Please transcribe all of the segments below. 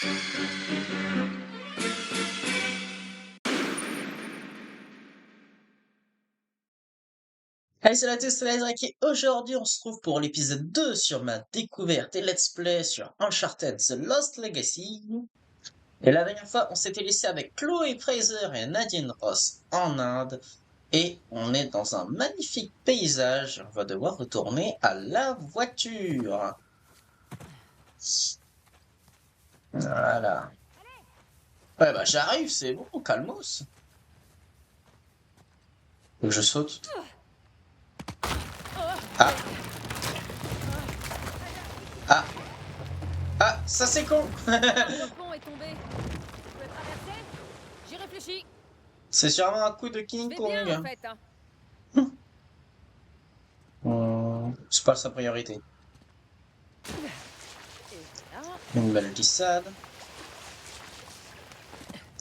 Allez, salut à tous, c'est Lazarek et aujourd'hui on se trouve pour l'épisode 2 sur ma découverte et let's play sur Uncharted The Lost Legacy. Et la dernière fois on s'était laissé avec Chloé Fraser et Nadine Ross en Inde et on est dans un magnifique paysage. On va devoir retourner à la voiture. Voilà. Ouais bah j'arrive, c'est bon, calmos. Faut que je saute. Ah, ah, ah, ça c'est con. Le pont est tombé. Tu peux traverser? J'y réfléchis. C'est sûrement un coup de Je King vais bien en Kong. fait. Hein. C'est pas sa priorité. Et voilà. Une belle glissade.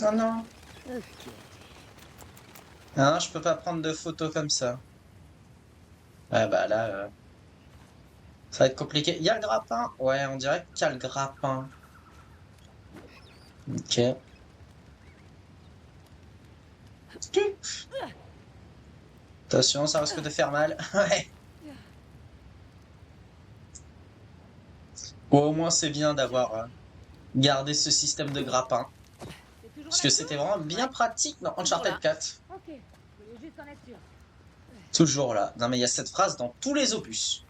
Oh non. Ok. Ah, je peux pas prendre de photos comme ça. Ah bah là, ça va être compliqué. Il y a le grappin? Ouais, on dirait qu'il y a le grappin. Ok. Attention, ça risque de faire mal. Ouais. Bon, au moins, c'est bien d'avoir gardé ce système de grappin. C'est toujours Parce là que c'était vraiment bien pratique dans Uncharted 4. Ok. Je voulais juste en être sûr. Toujours là. Non, mais il y a cette phrase dans tous les opus.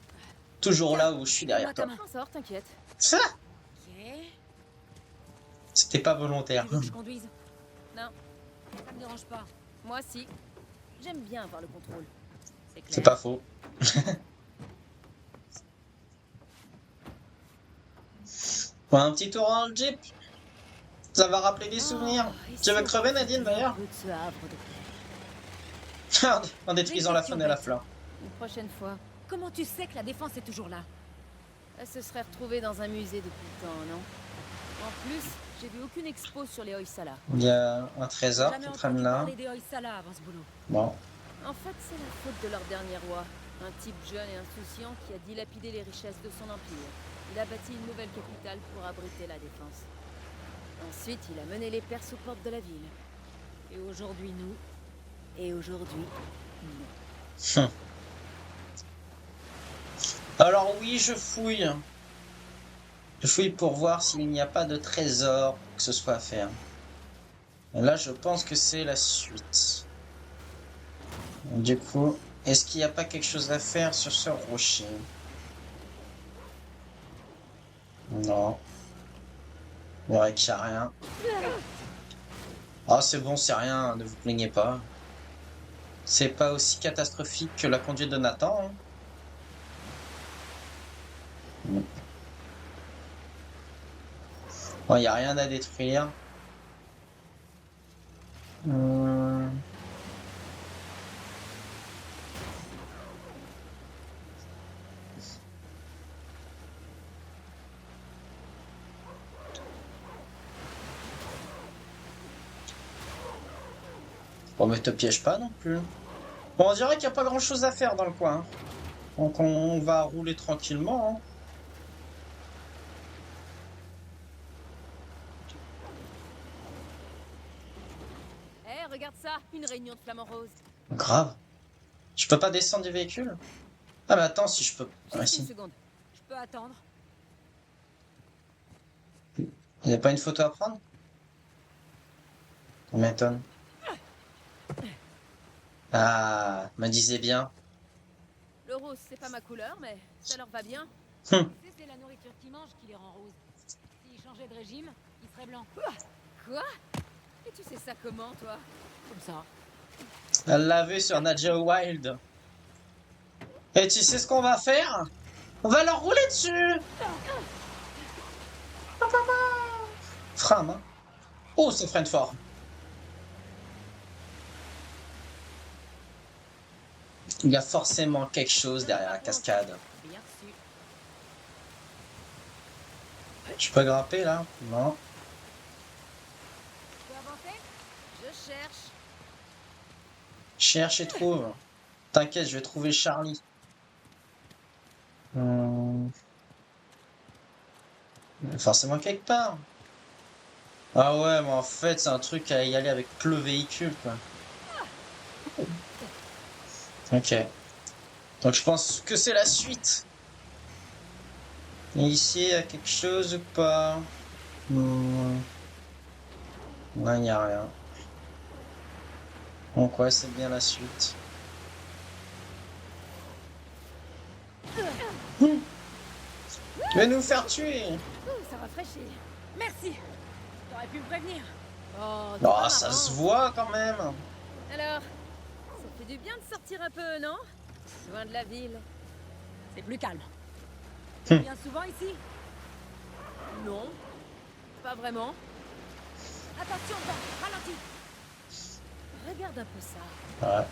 Toujours là où je suis derrière Donne-moi ta toi. main. On sort, t'inquiète. Ça, Ok. c'était pas volontaire. Tu veux que je conduise? Non. Ça me dérange pas. Moi si. J'aime bien avoir le contrôle. C'est clair. C'est pas faux. Bon, un petit tour dans le Jeep. Ça va rappeler des souvenirs. Tu veux crever, Nadine, d'ailleurs? En détruisant la faune et la flore. Une prochaine fois. Comment tu sais que la défense est toujours là? Elle se serait retrouvée dans un musée depuis le temps, non? En plus, j'ai vu aucune expo sur les Hoysala. Il y a un trésor Jamais qui traîne entendu là. parler des Hoysala avant ce boulot. Bon. En fait, c'est la faute de leur dernier roi. Un type jeune et insouciant qui a dilapidé les richesses de son empire. Il a bâti une nouvelle capitale pour abriter la défense. Ensuite, il a mené les Perses aux portes de la ville. Et aujourd'hui, nous. Et aujourd'hui, nous. Alors oui, je fouille. Je fouille pour voir s'il n'y a pas de trésor que ce soit à faire. Et là, je pense que c'est la suite. Du coup, est-ce qu'il n'y a pas quelque chose à faire sur ce rocher? Non. Il dirait qu'il n'y a rien. Ah, c'est bon, c'est rien, ne vous plaignez pas. C'est pas aussi catastrophique que la conduite de Nathan. Hein. Bon, il n'y a rien à détruire. Bon, mais te piège pas non plus. Bon, on dirait qu'il n'y a pas grand chose à faire dans le coin. Donc on va rouler tranquillement. Hein. Hé, regarde ça, une réunion de flamants roses. Grave. Je peux pas descendre du véhicule? Ah mais attends, si je peux... Ah, Juste une si. seconde. Je peux attendre. Il n'y a pas une photo à prendre? Ça m'étonne. Ah, me disais bien. Le rose, c'est pas ma couleur, mais ça leur va bien. Hum. C'est la nourriture qu'ils mangent qui les rend roses. S'ils changeaient de régime, ils seraient blancs. Quoi? Et tu sais ça comment, toi? Comme ça. Elle l'a vu sur Nadja Wild. Et tu sais ce qu'on va faire? On va leur rouler dessus! Frame, hein? Oh, c'est freine fort. Il y a forcément quelque chose derrière la cascade. Bien reçu. Je peux grimper là? Non. Tu peux avancer? Je cherche. Cherche et trouve. T'inquiète, je vais trouver Charlie. Forcément quelque part. Ah ouais, mais en fait, c'est un truc à y aller avec le véhicule, quoi. Ok. Donc je pense que c'est la suite. Et ici, il y a quelque chose ou pas? Hmm. Non, il n'y a rien. Donc ouais, c'est bien la suite. Hmm. Tu vas nous faire tuer! Ça rafraîchit. Merci. T'aurais pu me prévenir. Oh, t'es Oh, pas ça se marrant. voit quand même! Alors, ça fait du bien de sortir un peu, non? Loin de la ville. C'est plus calme. Tu Hmm. viens souvent ici? Non, pas vraiment. Attention, vent, ralentis. Regarde un peu ça. Ouais.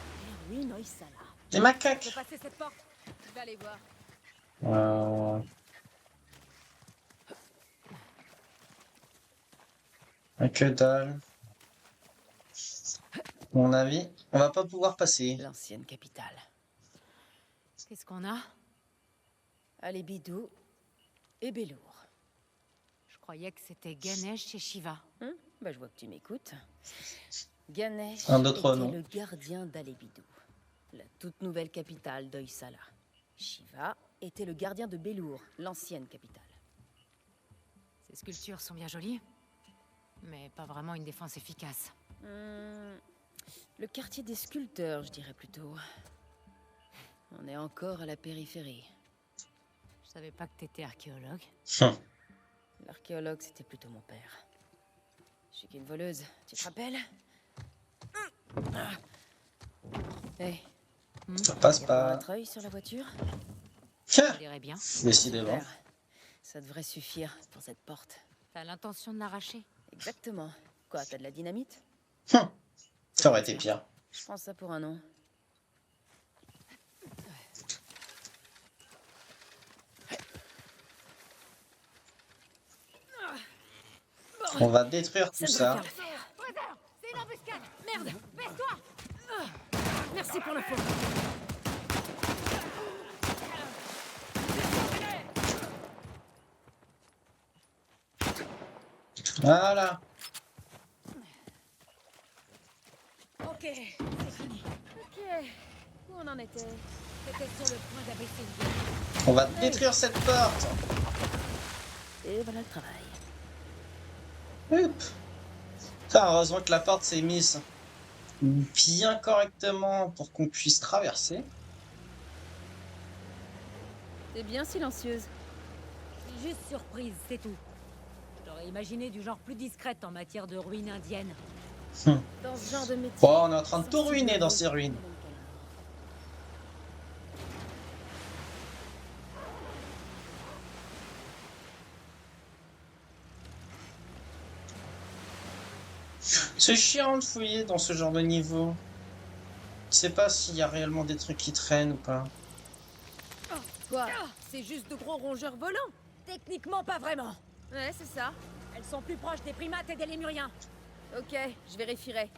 Erwin Oysala. Des On peut macaques! passer cette porte? Je vais aller voir. Euh... Que dalle. À mon avis, on va pas pouvoir passer. L'ancienne capitale. Qu'est-ce qu'on a? Alébidou et Bellour. Je croyais que c'était Ganesh et Shiva. Bah, je vois que tu m'écoutes. Ganesh Un autre était nom. le gardien d'Alébidou, la toute nouvelle capitale d'Oysala. Shiva était le gardien de Bellour, l'ancienne capitale. Ces sculptures sont bien jolies, mais pas vraiment une défense efficace. Le quartier des sculpteurs, je dirais plutôt. On est encore à la périphérie. Je savais pas que t'étais archéologue. L'archéologue, c'était plutôt mon père. Je suis qu'une voleuse, tu te rappelles? Hey, Ça passe y a pas un pas. treuil sur la voiture? Je dirais bien. Décidément. Super. Ça devrait suffire pour cette porte. T'as l'intention de l'arracher? Exactement. Quoi, t'as de la dynamite? Ça aurait été pire. Je prends ça pour un nom. On va détruire tout ça. Trésor! C'est une embuscade! Merde! Baisse-toi! Merci pour l'info. Voilà. Ok, c'est fini. Ok. Où on en était? T'étais sur le point d'abaisser le dé. On va détruire cette porte. Et voilà le travail. Hop. Putain, heureusement que la porte s'est mise bien correctement pour qu'on puisse traverser. T'es bien silencieuse. Je suis juste surprise, c'est tout. J'aurais imaginé du genre plus discrète en matière de ruines indiennes. Dans ce genre de métier... Bon, on est en train de tout ruiner dans ces ruines. C'est chiant de fouiller dans ce genre de niveau. Je sais pas s'il y a réellement des trucs qui traînent ou pas. Quoi? C'est juste de gros rongeurs volants? Techniquement, pas vraiment. Ouais, c'est ça. Elles sont plus proches des primates et des lémuriens. Ok, je vérifierai.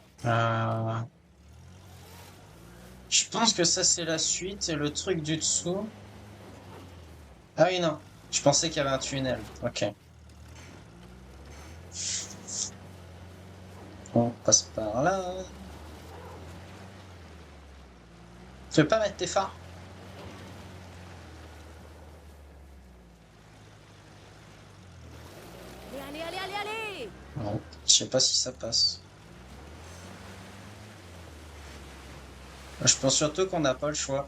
Je pense que ça c'est la suite et le truc du dessous. Ah oui, non. Je pensais qu'il y avait un tunnel. Ok. On passe par là. Tu veux pas mettre tes phares? Allez, allez, allez, allez, allez! Non. Je sais pas si ça passe. Je pense surtout qu'on n'a pas le choix.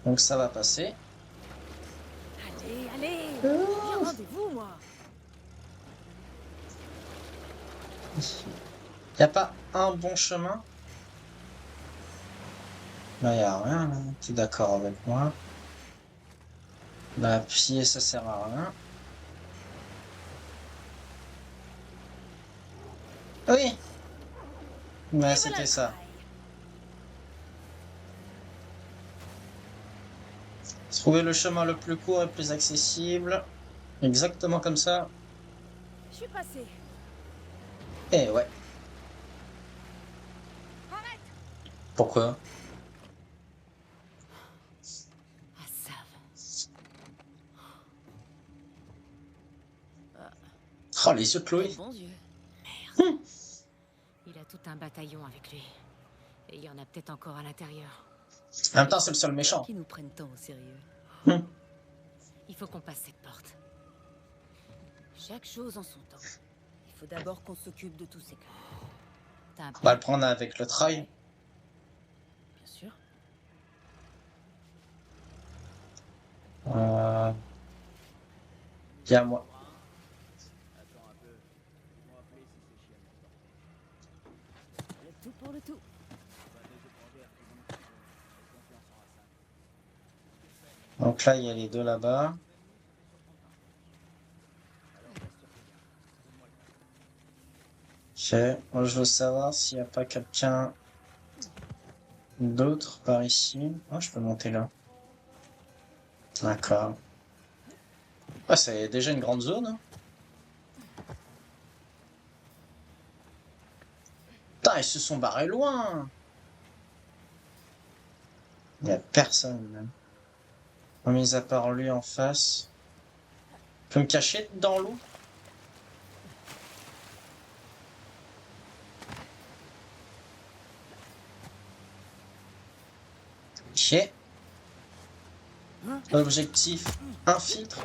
Donc ça va passer. Allez, allez! J'ai rendez-vous, moi! Y a pas un bon chemin? Là, y a rien, là. T'es d'accord avec moi? Là, pied, ça sert à rien. Oui! Ouais, c'était ça. Trouver le chemin le plus court et plus accessible. Exactement comme ça. Je suis passé. Eh ouais. Arrête! Pourquoi? Assav. Oh, les yeux de Chloé. Quels bons yeux. Il a tout un bataillon avec lui. Et il y en a peut-être encore à l'intérieur. En même temps, c'est le seul méchant. Qui nous prennent tant au sérieux. Il faut qu'on passe cette porte. Chaque chose en son temps. Il faut d'abord qu'on s'occupe de tous ces cas. T'as un On va plan? le prendre avec le trail. Bien sûr. Viens à moi. Le tout pour le tout. Donc là, il y a les deux là-bas. Ok. Moi, je veux savoir s'il n'y a pas quelqu'un d'autre par ici. Oh, je peux monter là. D'accord. Ouais, c'est déjà une grande zone. Hein. Putain, ils se sont barrés loin. Il n'y a personne même. Mis à part lui en face. Je peux me cacher dans l'eau? Ok. Objectif, infiltre.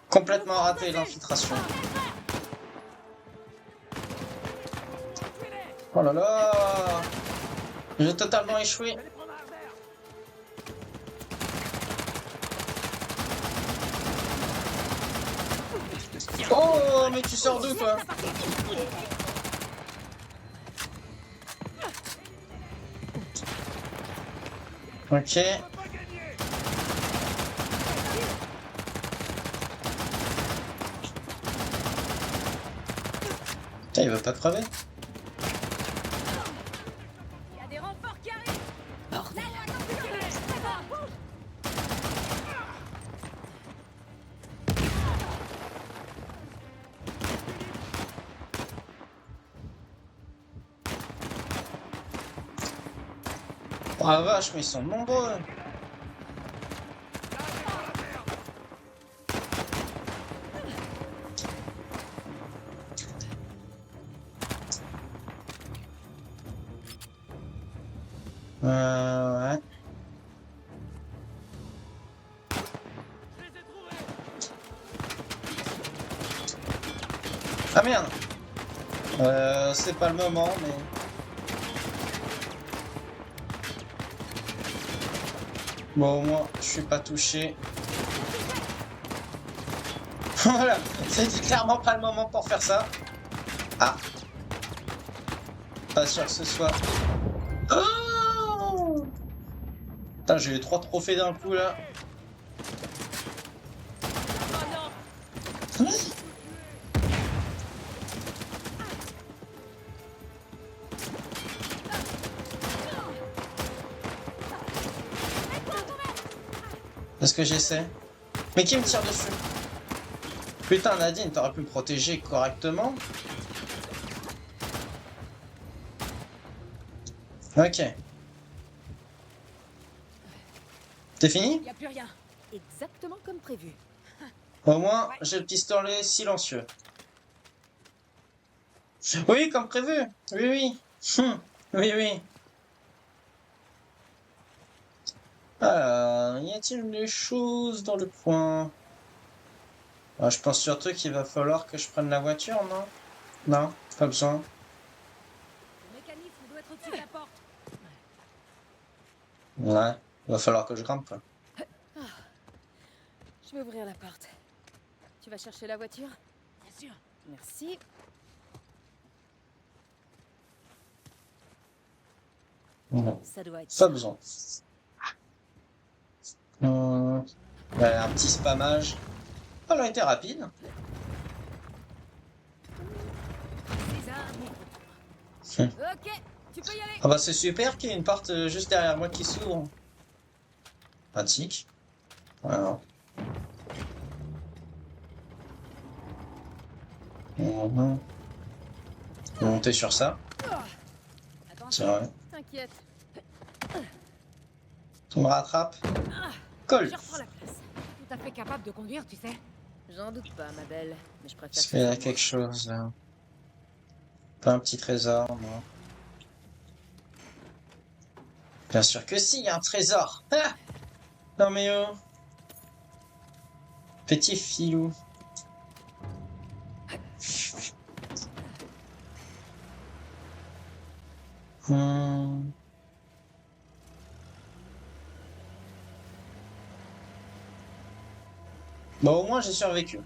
Complètement raté l'infiltration. Oh là là! J'ai totalement échoué. Oh, mais tu sors d'où, toi? Ok. Putain, il veut pas crever. Il y a des renforts qui arrivent. Bordel. Oh la vache, mais ils sont nombreux. Ouais. Ah merde. C'est pas le moment, mais... Bon, au moins, je suis pas touché. Voilà, c'est clairement pas le moment pour faire ça. Ah. Pas sûr que ce soit... Oh putain, j'ai eu 3 trophées d'un coup, là. Est-ce que j'essaie? Mais qui me tire dessus? Putain, Nadine, t'aurais pu me protéger correctement. Ok. T'es fini? Il n'y a plus rien. Exactement comme prévu. Au moins, j'ai le pistolet silencieux. Oui, comme prévu. Oui, oui. Oui, oui. Alors, y a-t-il des choses dans le coin? Ah, je pense surtout qu'il va falloir que je prenne la voiture, non? Non, pas besoin. Le mécanisme doit être au-dessus de la porte. Ouais, il va falloir que je grimpe, quoi. Je vais ouvrir la porte. Tu vas chercher la voiture? Bien sûr. Merci. Ouais, Ça doit être pas ça. besoin. Ouais, un petit spammage. Oh, elle a été rapide. Ok, tu peux y aller. Ah bah c'est super qu'il y ait une porte juste derrière moi qui s'ouvre. Pratique. Voilà. Mhm. Je vais monter sur ça. C'est vrai. T'inquiète. Tu me rattrapes. Colle. Je reprends la place. Tout à fait capable de conduire, tu sais. J'en doute pas, ma belle, mais je préfère Est-ce que qu'il y ce a soit moi. quelque chose là? Pas un petit trésor, non? Bien sûr que si, il y a un trésor! Ah! Non mais oh! Petit filou. Hmm. Bon, au moins j'ai survécu. Waouh.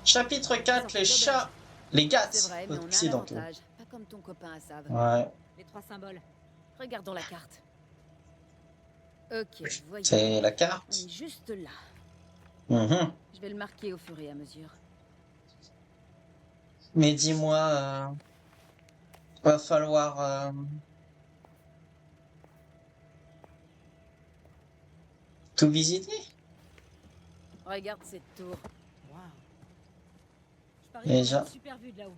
Chapitre 4, les chats, les gats C'est vrai, mais on a un occidentaux. avantage. Pas comme ton copain Assav. Ouais, Les 3 symboles. Regardons la carte. Ok, voyons. c'est la On carte. est juste là. Mhm. Je vais le marquer au fur et à mesure. Mais dis-moi, va falloir tout visiter? Regarde cette tour. Waouh. Je parie qu'on a Déjà, une super vue de là-haut.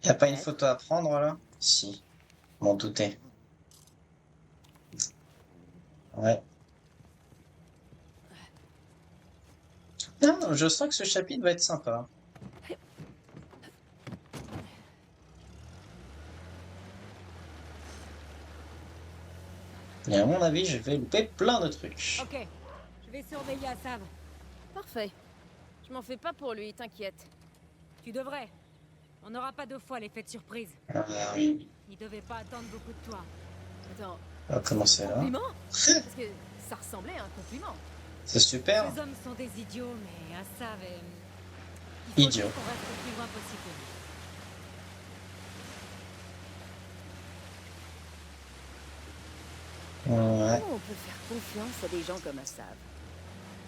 y a pas une Peut-être. photo à prendre là? Si, m'en doutais. Ouais. Non, je sens que ce chapitre va être sympa. Et à mon avis, je vais louper plein de trucs. Ok. Je vais surveiller Assav. Parfait. Je m'en fais pas pour lui, t'inquiète. Tu devrais. On n'aura pas 2 fois l'effet de surprise. Ah, Il devait pas attendre beaucoup de toi. Attends, on va commencer là. compliment? Parce que ça ressemblait à un compliment. C'est super. Ces hommes sont des idiots, mais Assav est... Il faut Idiot. juste qu'on reste le plus loin possible. Ouais. Comment on peut faire confiance à des gens comme Assav?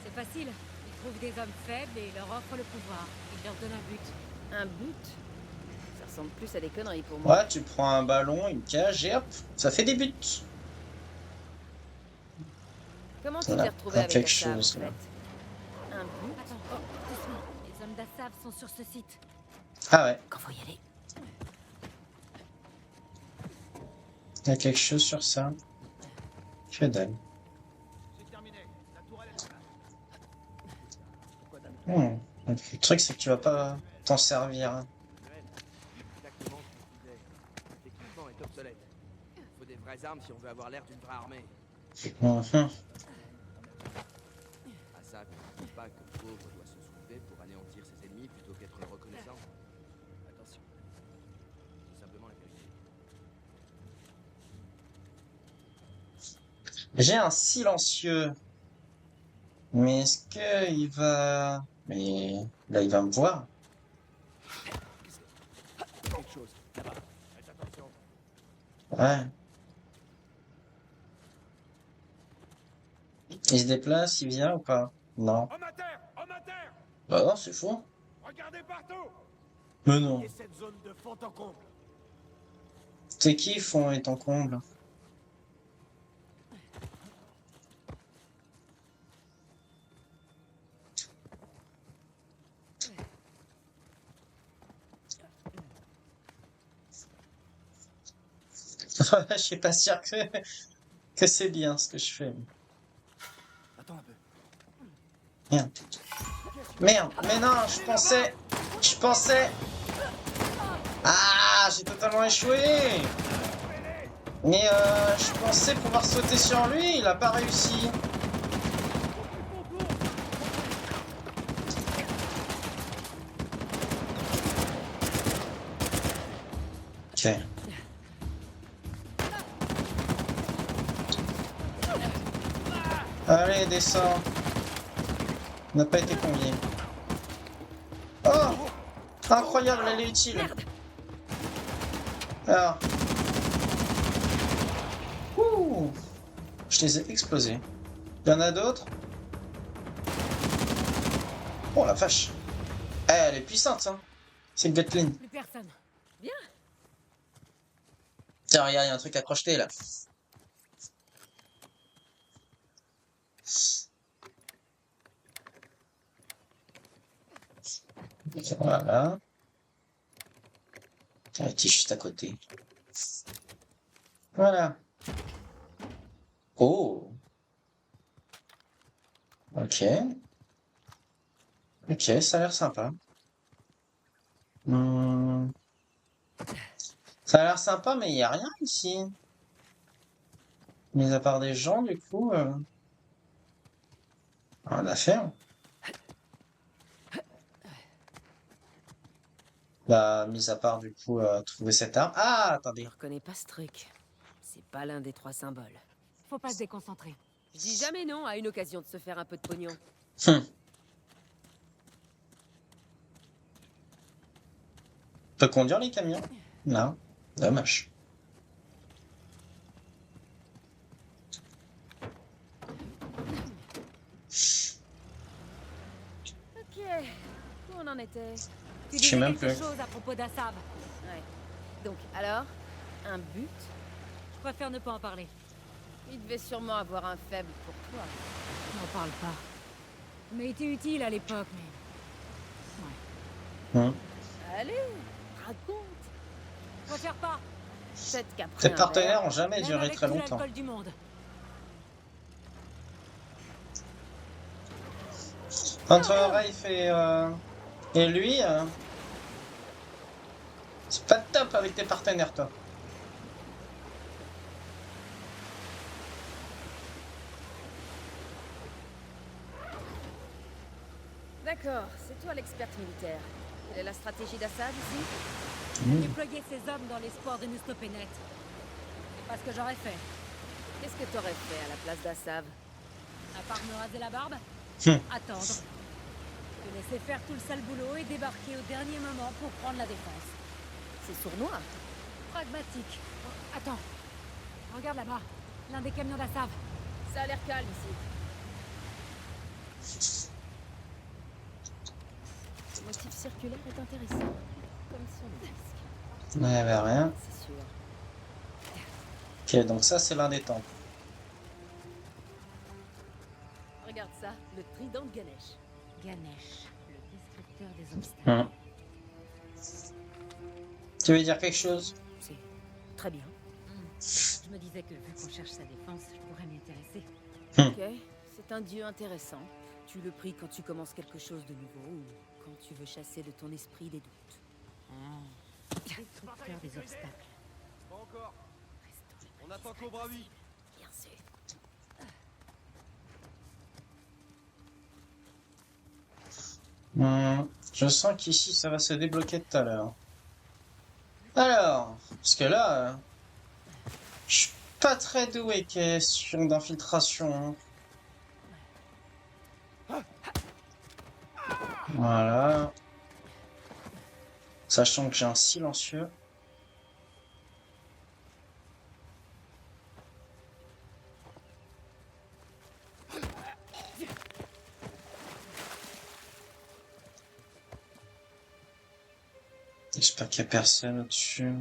C'est facile. Ils trouvent des hommes faibles et leur offrent le pouvoir. Ils leur donnent un but. Un but? Ça ressemble plus à des conneries pour moi. Ouais, tu prends un ballon, une cage et hop, ça fait des buts. Comment tu Voilà, t'es retrouvé un avec quelque Assav, chose, en là. fait? Un but? Attends, doucement. Les hommes d'Assav sont sur ce site. Ah ouais, Quand faut y aller. il y a quelque chose sur ça. Que dalle. C'est terminé. La tourelle est là. Pourquoi t'as Le truc, c'est que tu vas pas t'en servir. Exactement ce que je disais. Cet équipement est obsolète. Il faut des vraies armes si on veut avoir l'air d'une vraie armée. Mhm. Assav ne dit pas que le pauvre doit se soulever pour anéantir ses ennemis plutôt qu'être reconnaissant. Attention. C'est simplement la vérité. J'ai un silencieux. Mais est-ce que il va... Mais là, il va me voir. Quelque chose. Là-bas. Faites attention. Ouais. Il se déplace, il vient ou pas? Non. Homme à terre! Homme à terre! Bah non, c'est fou. Regardez partout! Mais non. Et cette zone de fond en comble. C'est qui fond et ton comble? Je suis pas sûr que c'est bien ce que je fais. Attends un peu. Merde. Merde, mais non, je pensais. Ah, j'ai totalement échoué. Mais je pensais pouvoir sauter sur lui, il a pas réussi. Ok. Allez, descends. On n'a pas été conviés. Oh! Incroyable, elle est utile. Alors. Ouh! Je les ai explosés. Il y en a d'autres? Oh la vache! Eh, elle est puissante, hein! C'est une Gatling. Plus personne. Bien. Tiens, regarde, il y a un truc à crocheter là. Voilà. Tiens, il était juste à côté. Voilà. Oh. Ok. Ok, ça a l'air sympa. Hmm, ça a l'air sympa, mais il n'y a rien ici. Mis à part des gens, du coup, rien à faire. Bah, mis à part, du coup, trouver cette arme. Ah, Je attendez. reconnais pas ce truc. C'est pas l'un des 3 symboles. Faut pas se déconcentrer. Je dis jamais non à une occasion de se faire un peu de pognon. Hum. Peut conduire les camions? Non. Dommage. Ok, où on en était? Tu Je sais disais même quelque plus. chose à propos d'Assav. Ouais. Donc, alors? Un but? Je préfère ne pas en parler. Il devait sûrement avoir un faible pour toi. N'en parle pas. Mais était utile à l'époque, mais... Hum. Allez, raconte. Je préfère pas. Peut-être qu'après Tes un partenaires verre... ont jamais Même duré avec très tout longtemps. l'alcool du monde. Entre Rafe et lui, c'est pas top avec tes partenaires, toi. D'accord, c'est toi l'experte militaire. Quelle est la stratégie d'Assad ici? Déployer ses hommes dans l'espoir de nous stopper net. C'est pas ce que j'aurais fait. Qu'est-ce que t'aurais fait à la place d'Assav? À part me raser la barbe, Hum. attendre. Te laisser faire tout le sale boulot et débarquer au dernier moment pour prendre la défense. C'est sournois. Pragmatique. Oh, attends. Regarde là-bas. L'un des camions d'Assav. Ça a l'air calme ici. Le motif circulaire est intéressant. Comme sur le disque. Il n'y avait rien. C'est sûr. Ok, donc ça, c'est l'un des temples. Regarde ça, le trident de Ganesh. Ganesh, le destructeur des obstacles. Hum. Tu veux dire quelque chose? C'est très bien. Je me disais que vu qu'on cherche sa défense, je pourrais m'y intéresser. Ok, c'est un dieu intéressant. Tu le pries quand tu commences quelque chose de nouveau ou quand tu veux chasser de ton esprit des doutes. Destructeur des obstacles. Pas encore. Restons On attend Cobra 8. bien sûr. Je sens qu'ici, ça va se débloquer tout à l'heure. Alors, parce que là, je suis pas très doué question d'infiltration. Voilà. Sachant que j'ai un silencieux. J'espère qu'il n'y a personne au-dessus.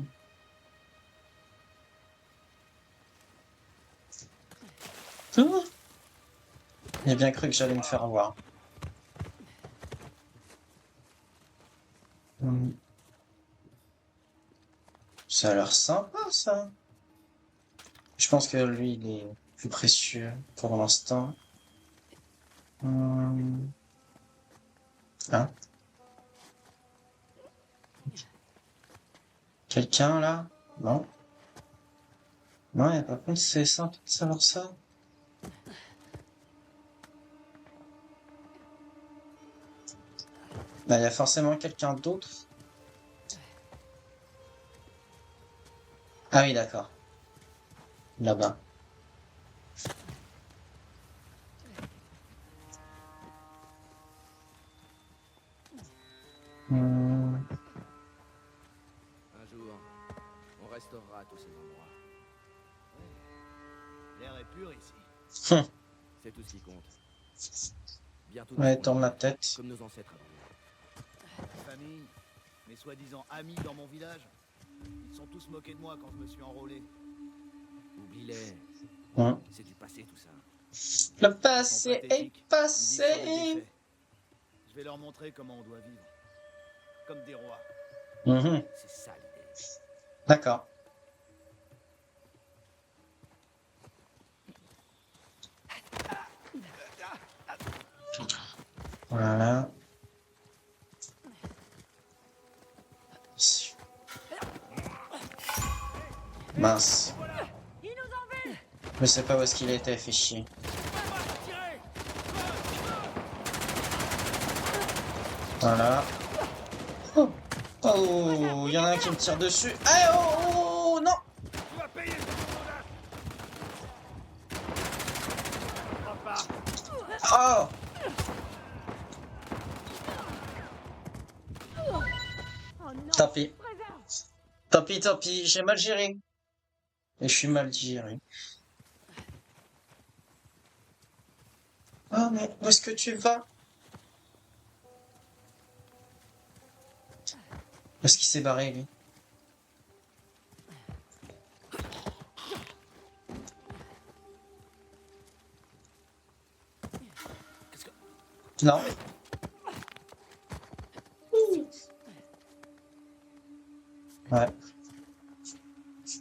Oh, j'ai bien cru que j'allais me faire voir. Ça a l'air sympa, ça. Je pense que lui, il est plus précieux pour l'instant. Hein? Quelqu'un, là? Non? Non, il n'y a pas plus, c'est simple de savoir ça. Bah, il y a forcément quelqu'un d'autre. Ah oui, d'accord. Là-bas. Hmm. Un jour, on restaurera tous ces endroits. L'air est pur ici. C'est tout ce qui compte. Bientôt, Ouais, nous tourne la serons tête. comme nos ancêtres avant nous. Famille, mes soi-disant amis dans mon village, ils sont tous moqués de moi quand je me suis enrôlé. Oublie-les. Hmm. C'est du passé tout ça. Le Ils sont passé est pathétiques, ils vivent sur les passé. défaits. Je vais leur montrer comment on doit vivre. Comme des rois. Mhm. C'est ça l'idée. D'accord. Voilà. Mince. Il nous en veut. Je sais pas où est-ce qu'il était, fait chier. Voilà. Oh, oh, il y en a un qui me tire dessus. Ah, oh, oh, non. Tu vas payer ton audace. Oh, Oh non. tant pis. Préserve. Tant pis, j'ai mal géré. Et je suis mal géré. Oh, mais où est-ce que tu vas? Où est-ce qu'il s'est barré, lui? Non. Ouais.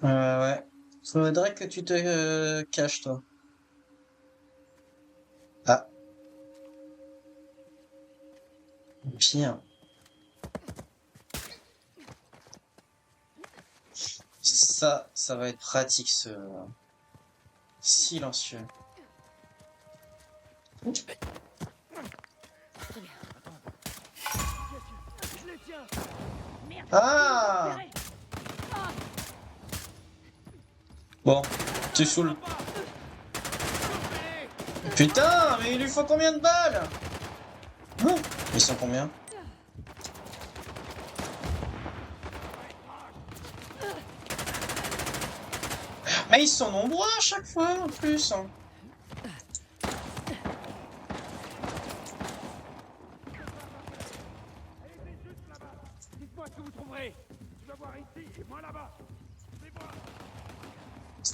Ouais. Faudrait que tu te caches, toi. Ah. Pire. Ça va être pratique, ce silencieux. Je les tiens. Ah! Bon, tu saoules. Putain, mais il lui faut combien de balles? Oh, ils sont combien? Mais ils sont nombreux à chaque fois, en plus. Hein. Dites-moi ce que vous trouverez. Tu vas voir ici et moi là-bas. C'est moi.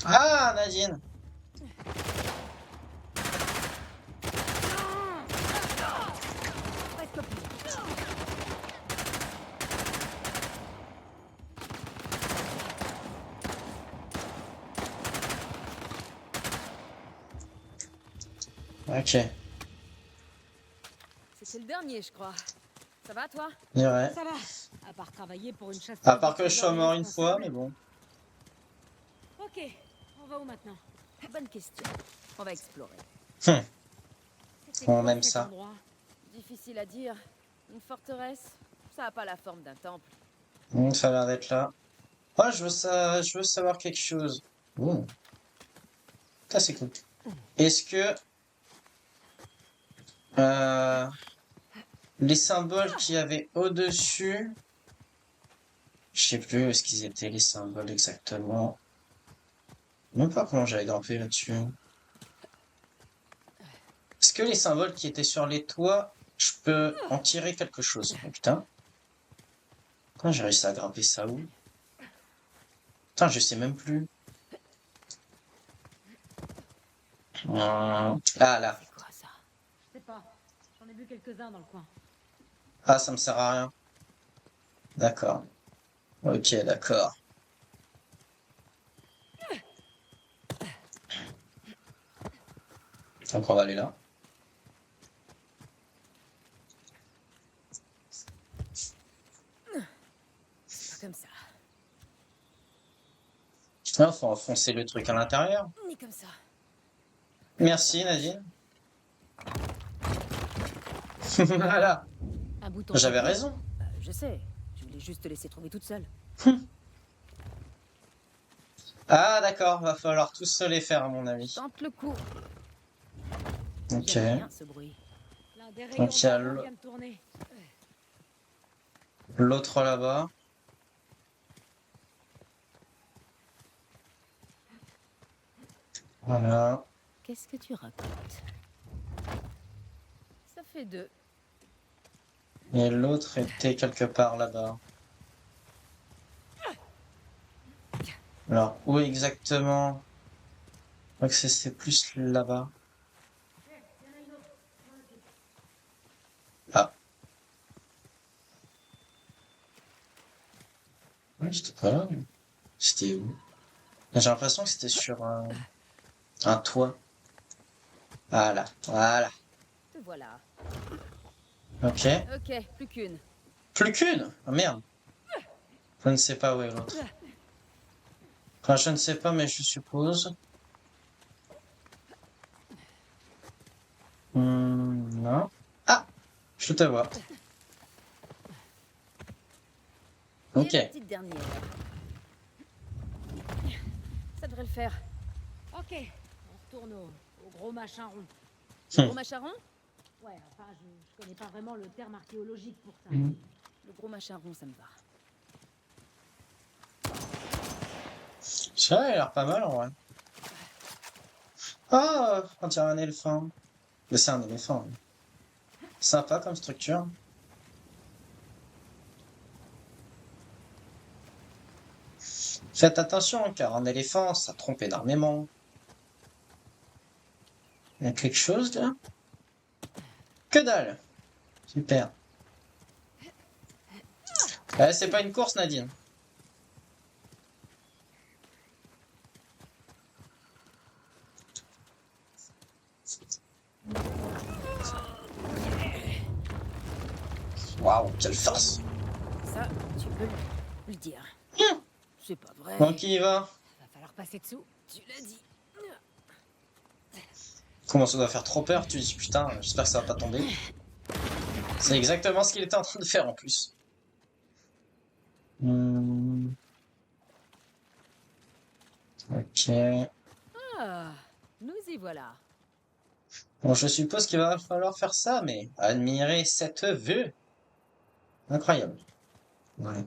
Ah, Nadine. Presque plus. Ok, C'était le dernier, je crois. Ça va, toi? ouais. Ça va. À part travailler pour une chasse. À part que je sois mort une fois, mais bon. Ok. On va où maintenant? Bonne question. On va explorer. Hum, C'était On quoi aime cet ça. endroit? Difficile à dire. Une forteresse, ça a pas la forme d'un temple. Ça a l'air d'être là. Oh, je veux savoir quelque chose. Ouh. Ça, c'est cool. Est-ce que euh, les symboles qu'il y avait au-dessus, je sais plus où est-ce qu'ils étaient, les symboles exactement. Même pas comment j'avais grimpé là-dessus. Est-ce que les symboles qui étaient sur les toits, je peux en tirer quelque chose? Oh, putain. Comment j'ai réussi à grimper ça où? Putain, je sais même plus. Ah là. C'est quoi ça? Je sais pas. J'en ai vu quelques-uns dans le coin. Ah, ça me sert à rien. D'accord. Ok, d'accord. Donc on va aller là. C'est pas comme ça. Ah, faut enfoncer le truc à l'intérieur. Ni comme ça. Merci Nadine. Voilà. Un bouton. J'avais raison. Je sais. Je voulais juste te laisser trouver toute seule. Ah d'accord, va falloir tous se les faire à mon avis. Tente le coup. Ok. J'aime bien ce bruit. L'un des rayons Donc il y a d'argent vient de tourner. l'autre là-bas. Voilà. Qu'est-ce que tu racontes? Ça fait 2. Et l'autre était quelque part là-bas. Alors, où exactement? Je crois que c'est plus là-bas. Ah. Ouais, j'étais pas là. C'était où? J'ai l'impression que c'était sur un toit. Voilà, voilà. Te voilà. Ok. Ok, plus qu'une. Plus qu'une? Ah merde. Je ne sais pas où est l'autre. Enfin, je ne sais pas, mais je suppose. Non. Ah! Je te vois. Et Ok. la petite dernière. Ça devrait le faire. Ok, on retourne au gros machin rond. Le gros macharon? Ouais, enfin, je connais pas vraiment le terme archéologique pour ça. Le gros macharon, ça me va. Ça a l'air pas mal en vrai. Ah! On dirait un éléphant. Mais c'est un éléphant. Sympa comme structure. Faites attention, car un éléphant, ça trompe énormément. Il y a quelque chose là? Que dalle! Super. C'est pas une course, Nadine. Waouh, quelle farce! Ça, tu peux le dire. C'est pas vrai. Bon, qui y va? Va falloir passer dessous. Tu l'as dit. Comment ça doit faire trop peur? Tu dis putain, j'espère que ça va pas tomber. C'est exactement ce qu'il était en train de faire en plus. Ok. Ah, nous y voilà. Bon, je suppose qu'il va falloir faire ça, mais admirer cette vue. Incroyable. Ouais.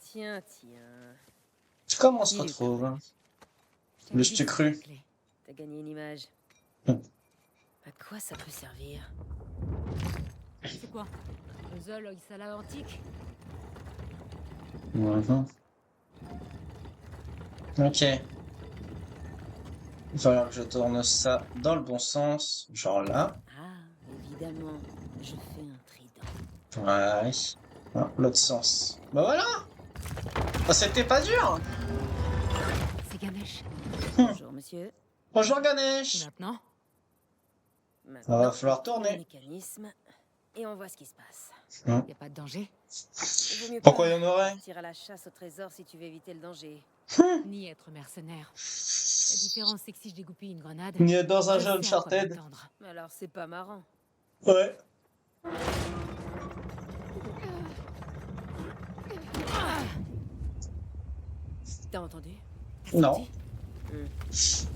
Tiens, tiens. Comment on se Il est retrouve? pas mal. Le stu cru. T'as gagné une image. Hmm. À quoi ça peut servir? C'est quoi? Le Zol Hoysala antique? Mhm. Ok. Il va falloir que je tourne ça dans le bon sens. Genre là. Ah, évidemment. Je fais un trident. Ouais. Ah, l'autre sens. Bah voilà! Ah, c'était pas dur! C'est Ganesh. Bonjour, monsieur. Bonjour Et Ganesh! maintenant? Maintenant, va falloir le tourner. mécanisme. Et on voit ce qui se passe. Y a pas de danger? Il vaut mieux Pourquoi pas il y en aurait? partir à la chasse au trésor si tu veux éviter le danger. Ni être mercenaire. La différence, c'est que si je dégoupille une grenade, Il est dans un je jeu sais à quoi Uncharted. m'attendre. Alors, c'est pas marrant. Ouais. T'as entendu? Non. Senti?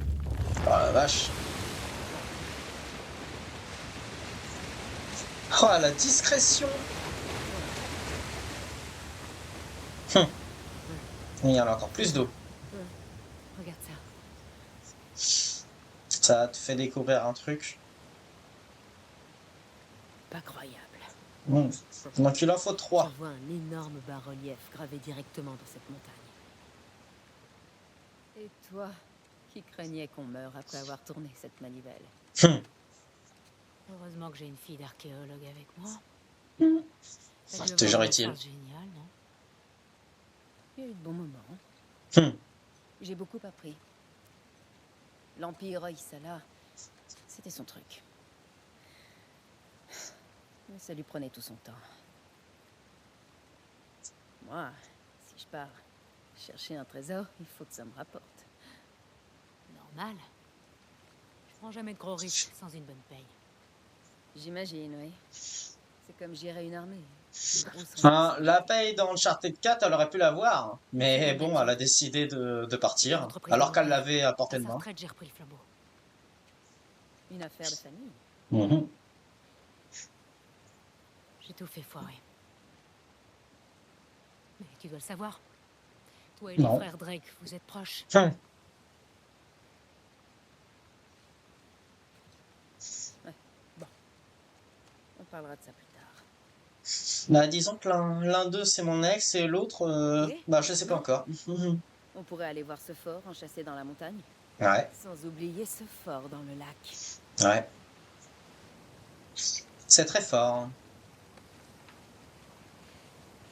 Oh la vache. Oh la discrétion. Il y en a encore plus d'eau. Regarde ça. Ça te fait découvrir un truc. Pas croyable. Donc il en faut Je 3. vois un énorme bas-relief gravé directement dans cette montagne. Et toi, qui craignais qu'on meure après avoir tourné cette manivelle? Heureusement que j'ai une fille d'archéologue avec moi. Ça C'est devrait toujours être utile. génial, non? Il y a eu de bons moments. Hum. J'ai beaucoup appris. L'Empire Hoysala, c'était son truc. Mais ça lui prenait tout son temps. Moi, si je pars chercher un trésor, il faut que ça me rapporte. Normal. Je prends jamais de gros risques sans une bonne paye. J'imagine, oui. C'est comme gérer une armée. Une grosse Hein, la responsabilité. paye dans Uncharted 4, elle aurait pu l'avoir. Mais bon, elle a décidé de partir. Alors qu'elle l'avait à portée À de sa main. retraite, j'ai repris le flambeau. Une affaire de famille. Mhm. J'ai tout fait foirer. Mais tu dois le savoir. Toi et Non. les frères Drake, vous êtes proches. On parlera de ça plus tard. Bah, disons que l'un d'eux c'est mon ex et l'autre, Ok. bah je sais pas encore. On pourrait aller voir ce fort enchâssé dans la montagne. Ouais, Sans oublier ce fort dans le lac. ouais. C'est très fort.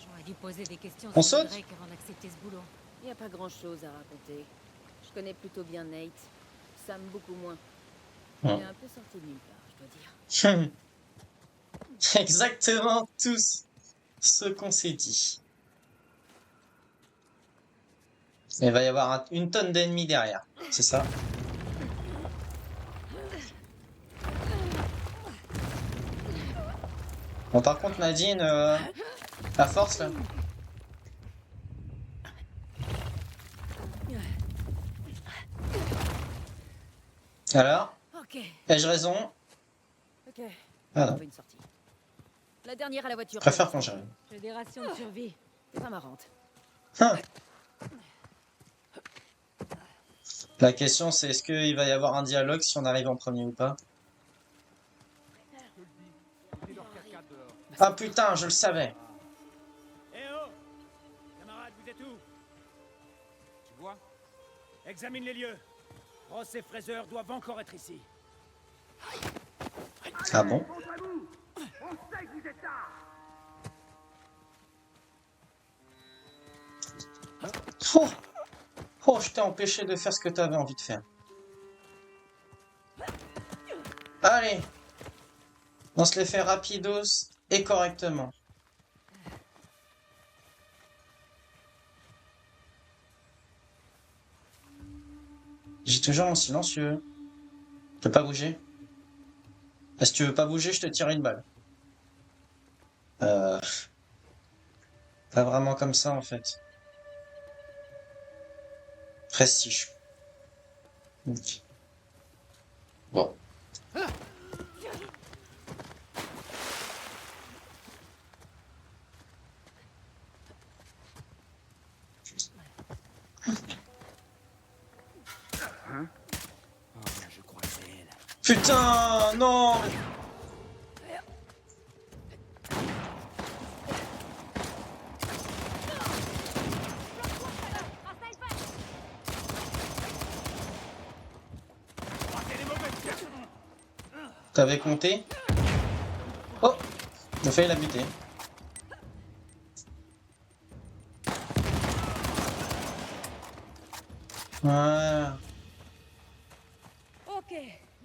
J'aurais dû poser des questions On sur les saute Drake avant d'accepter ce boulot. Il n'y a pas grand-chose à raconter. Je connais plutôt bien Nate. Sam beaucoup moins. Il est un peu sorti de nulle part, je dois dire. Exactement tous ce qu'on s'est dit. Mais il va y avoir une tonne d'ennemis derrière. C'est ça. Bon, par contre, Nadine, la force, là. Alors, Ok, ai-je raison? ok. Ah On non, veut une sortie. La dernière à la voiture. je préfère quand j'arrive. J'ai des rations de survie. C'est pas marrante. Hein. La question, c'est est-ce qu'il va y avoir un dialogue si on arrive en premier ou pas? Ah putain, je le savais. Eh oh! Camarades, vous êtes où? Tu vois? Examine les lieux. Ross et Fraser doivent encore être ici. Ah bon? Oh, oh, je t'ai empêché de faire ce que tu avais envie de faire. Allez, on se les fait rapidos et correctement. J'ai toujours mon silencieux. Je peux pas bouger. Ah, si tu veux pas bouger, je te tire une balle. Euh... Pas vraiment comme ça en fait. Prestige. Ok. Bon. Oh, je crois que c'est elle. Putain, non! T'avais compté? Oh! J'ai failli la buter. Voilà. Ok.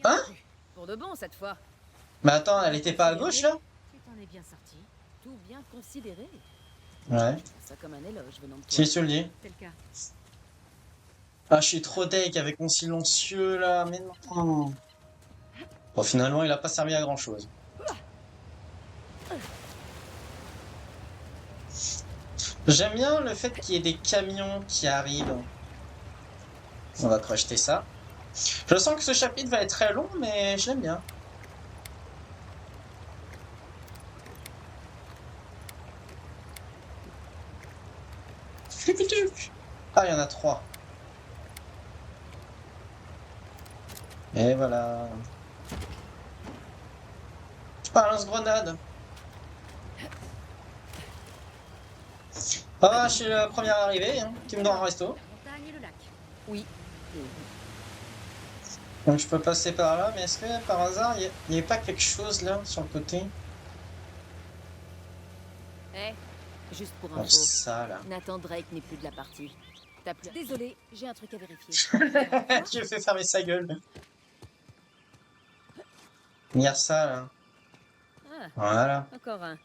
Hein? Pour de bon cette fois. Mais attends, elle était pas à gauche là? Tu t'en es bien sorti. Tout bien considéré. Ouais. Ça comme un éloge venant de toi. Si tu le dis. C'est le cas. Ah, je suis trop deg avec mon silencieux là, mais non. Bon, finalement, il a pas servi à grand chose. J'aime bien le fait qu'il y ait des camions qui arrivent. On va crocheter ça. Je sens que ce chapitre va être très long, mais je l'aime bien. Ah, il y en a 3. Et voilà. Ah, lance-grenade. Ah, je suis le premier arrivé, hein, qui me donne un resto. La montagne et le lac. Oui. Donc je peux passer par là, mais est-ce que par hasard, il n'y a pas quelque chose là, sur le côté? Eh, juste pour Oh, info. ça là. Nathan Drake n'est plus de la partie. T'as plus... Désolé, j'ai un truc à vérifier. Je fais fermer sa gueule. Il y a ça là. Ah, Voilà. encore un.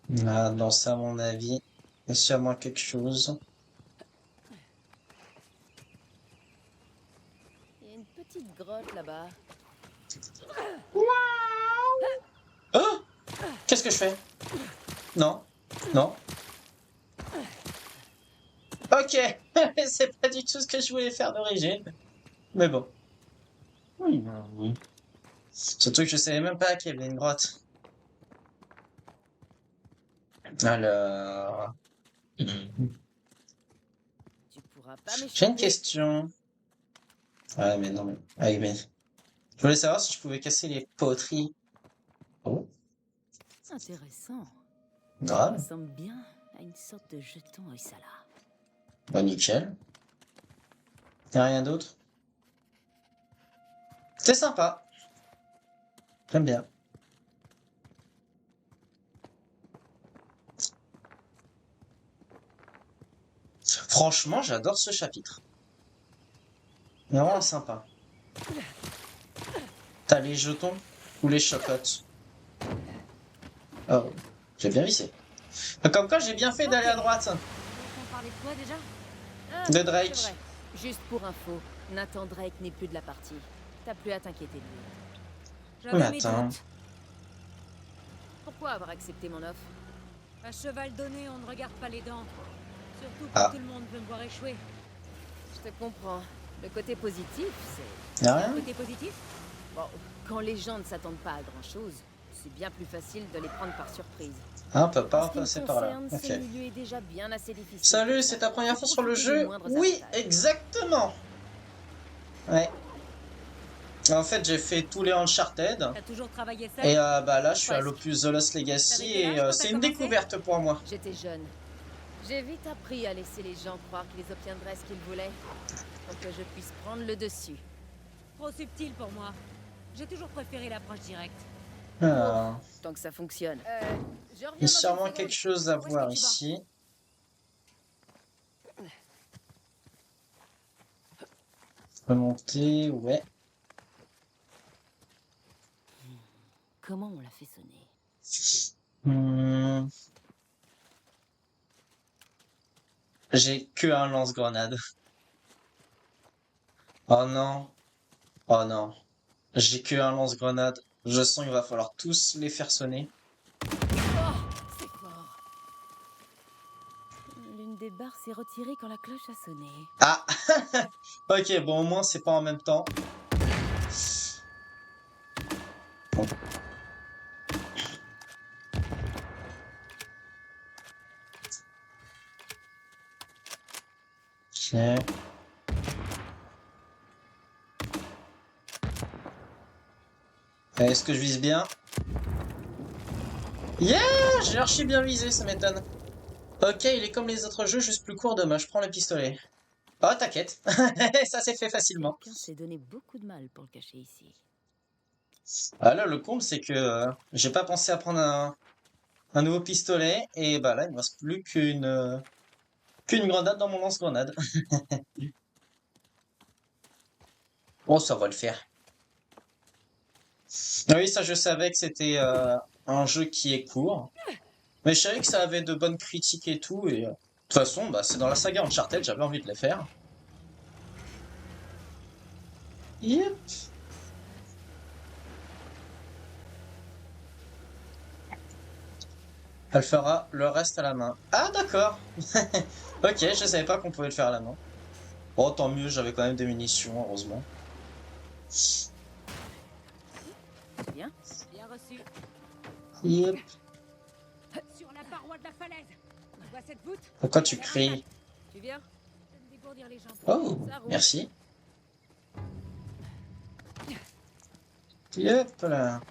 Là, dans ça, à mon avis, il y a sûrement quelque chose. Il y a une petite grotte là-bas. Oh! Qu'est-ce que je fais? Non. Non. Ok. C'est pas du tout ce que je voulais faire d'origine. Mais bon. Oui. Surtout que je savais même pas qu'il y avait une grotte. Alors... Tu pourras pas J'ai une m'échapper. question. Ouais, mais non, mais... Ah, mais... Je voulais savoir si je pouvais casser les poteries. Oh, Intéressant. Ça grave. ressemble bien à une sorte de jeton Oisala. Bah, nickel. Y'a rien d'autre? C'est sympa. J'aime bien. Franchement, j'adore ce chapitre. Vraiment sympa. T'as les jetons ou les chocottes? Oh, j'ai bien visé. Comme quoi, j'ai bien fait d'aller à droite. On parlait de quoi déjà? Ah, De c'est Drake. vrai. Juste pour info, Nathan Drake n'est plus de la partie. T'as plus à t'inquiéter de lui. J'avais mes Attends. doutes. Pourquoi avoir accepté mon offre? À cheval donné, on ne regarde pas les dents. Surtout Ah. quand tout le monde veut me voir échouer. Je te comprends. Le côté positif, c'est... Y'a Un rien? côté positif? Bon, quand les gens ne s'attendent pas à grand-chose, c'est bien plus facile de les prendre par surprise. Ah, on peut pas En ce qui me passer par là. concerne, Ok. ce milieu est déjà bien assez difficile. Salut, c'est ta première fois sur le Profiter des jeu? moindres Oui, avantages. exactement. Ouais. En fait, j'ai fait tous les Uncharted. T'as toujours travaillé seul? Et bah là, je suis à Presque. l'opus The Lost Legacy T'avais quel âge et quand c'est t'as une commencé? découverte pour moi. J'étais jeune. J'ai vite appris à laisser les gens croire qu'ils obtiendraient ce qu'ils voulaient, pour que je puisse prendre le dessus. Trop subtil pour moi. J'ai toujours préféré l'approche directe. Ah. Tant que ça fonctionne. Je reviens Il y a dans sûrement une quelque seconde. chose à Où est-ce que voir tu vas? ici. Remonter, ouais. Comment on l'a fait sonner? Hmm. J'ai que un lance-grenade. Oh non. Oh non. J'ai que un lance-grenade. Je sens qu'il va falloir tous les faire sonner. Oh, c'est fort. L'une des barres s'est retirée quand la cloche a sonné. Ah. Ok, bon, au moins, c'est pas en même temps. Bon. Ok. Est-ce que je vise bien? Yeah! J'ai archi bien visé, ça m'étonne. Ok, il est comme les autres jeux, juste plus court. Dommage, je prends le pistolet. Oh, t'inquiète. Ça s'est fait facilement. Quelqu'un s'est donné beaucoup de mal pour le cacher ici. Ah là, le comble, c'est que j'ai pas pensé à prendre un nouveau pistolet. Et bah là, il me reste plus qu'une grenade dans mon lance-grenade. Oh, ça va le faire. Ah oui, ça, je savais que c'était un jeu qui est court. Mais je savais que ça avait de bonnes critiques et tout. Et de toute façon, bah, c'est dans la saga Uncharted, j'avais envie de les faire. Yep. Elle fera le reste à la main. Ah, d'accord. Ok, je savais pas qu'on pouvait le faire à la main. Bon, tant mieux, j'avais quand même des munitions, heureusement. Bien. Bien reçu. Yep. Sur la paroi de la falaise. Tu vois cette voûte? Pourquoi tu cries? Tu viens? Je vais me dégourdir les jambes. Oh, Ça roule. merci. Yep là.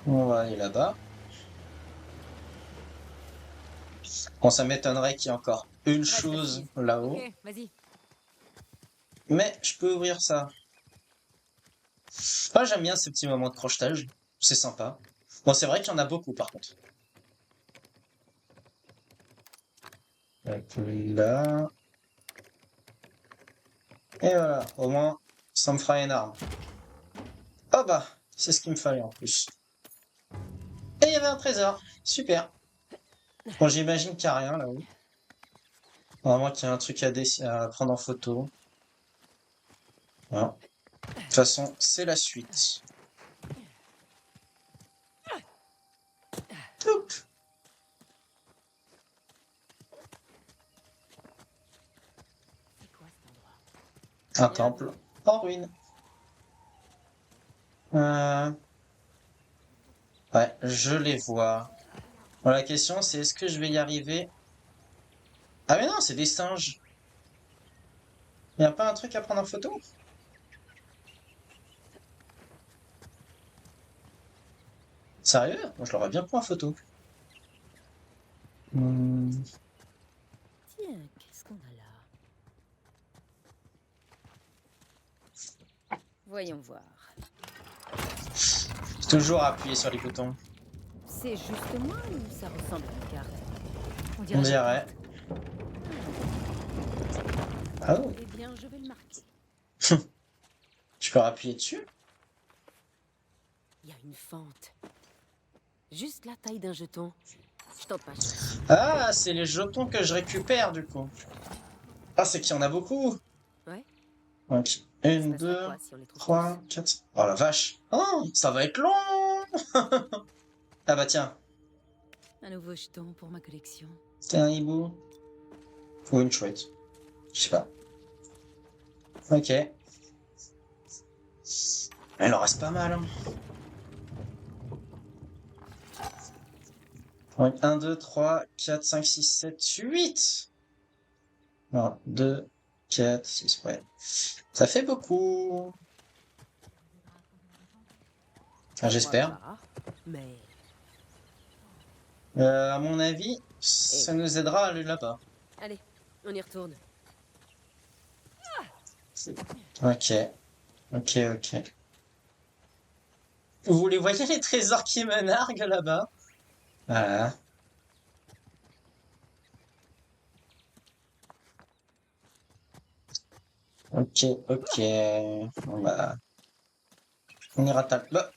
On va aller là-bas. Bon, ça m'étonnerait qu'il y ait encore une Reste chose assise. là-haut. Ok, vas-y. Mais je peux ouvrir ça. Moi, j'aime bien ces petits moments de crochetage. C'est sympa. Bon, c'est vrai qu'il y en a beaucoup par contre. Donc là. Et voilà, au moins, ça me fera une arme. Oh bah, c'est ce qu'il me fallait en plus. Et il y avait un trésor. Super. Bon, j'imagine qu'il n'y a rien là-haut. Vraiment qu'il y a un truc à prendre en photo. Voilà. De toute façon, c'est la suite. Toup. C'est quoi cet endroit? Un temple en ruine. Ouais, je les vois. Bon, la question, c'est est-ce que je vais y arriver? Ah mais non, c'est des singes. Il n'y a pas un truc à prendre en photo? Sérieux? Moi, je l'aurais bien pris en photo. Tiens, qu'est-ce qu'on a là? Voyons voir. Toujours appuyer sur les boutons. C'est juste moi ou ça ressemble à une carte? On On dirait. dirait. Ah oui. Eh bien, je vais le marquer. Je peux appuyer dessus? Il y a une fente. Juste la taille d'un jeton. Je tente ma chance. Ah, c'est les jetons que je récupère du coup. Ah, c'est qu'il y en a beaucoup. Ouais. Ok. Il se Une, passera deux, quoi si on les trouve 3, 4. Oh la vache. Oh, ça va être long. Ah bah tiens, tous? Un nouveau jeton pour ma collection. c'était un hibou. Ou une chouette. Je sais pas. Ok. Il en reste pas mal. Hein. Donc, 1, 2, 3, 4, 5, 6, 7, 8. Non, 2, 4, 6, ouais. Ça fait beaucoup. Enfin, Moi j'espère. pas, mais... À mon avis, ça nous aidera à aller là-bas. Allez, on y retourne. Ok, ok, ok. Vous les voyez les trésors qui me narguent là-bas? Voilà. Ok, ok. Bon bah, on ira taper. Bah,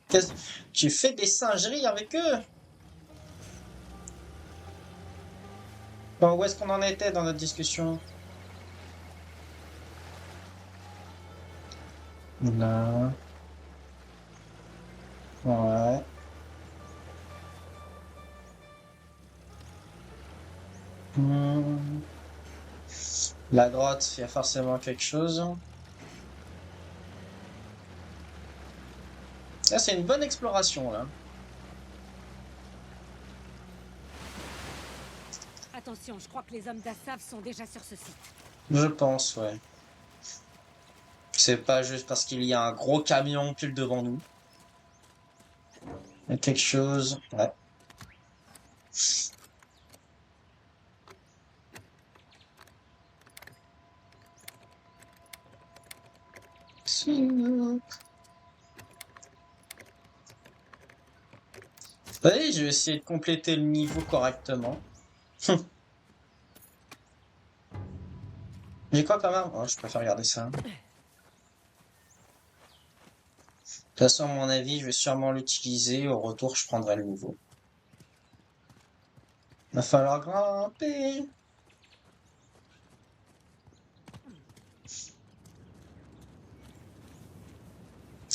qu'est-ce- tu fais des singeries avec eux? Bon, où est-ce qu'on en était dans notre discussion? Là. Ouais. Hmm. La droite, il y a forcément quelque chose. Ah, c'est une bonne exploration là. Attention, je crois que les hommes d'Assav sont déjà sur ce site. Je pense, ouais. C'est pas juste parce qu'il y a un gros camion pile devant nous. Il y a quelque chose. Ouais. Oui, je vais essayer de compléter le niveau correctement. J'ai quoi quand même? Oh, je préfère regarder ça. De toute façon, à mon avis, je vais sûrement l'utiliser. Au retour, je prendrai le nouveau. Va falloir grimper.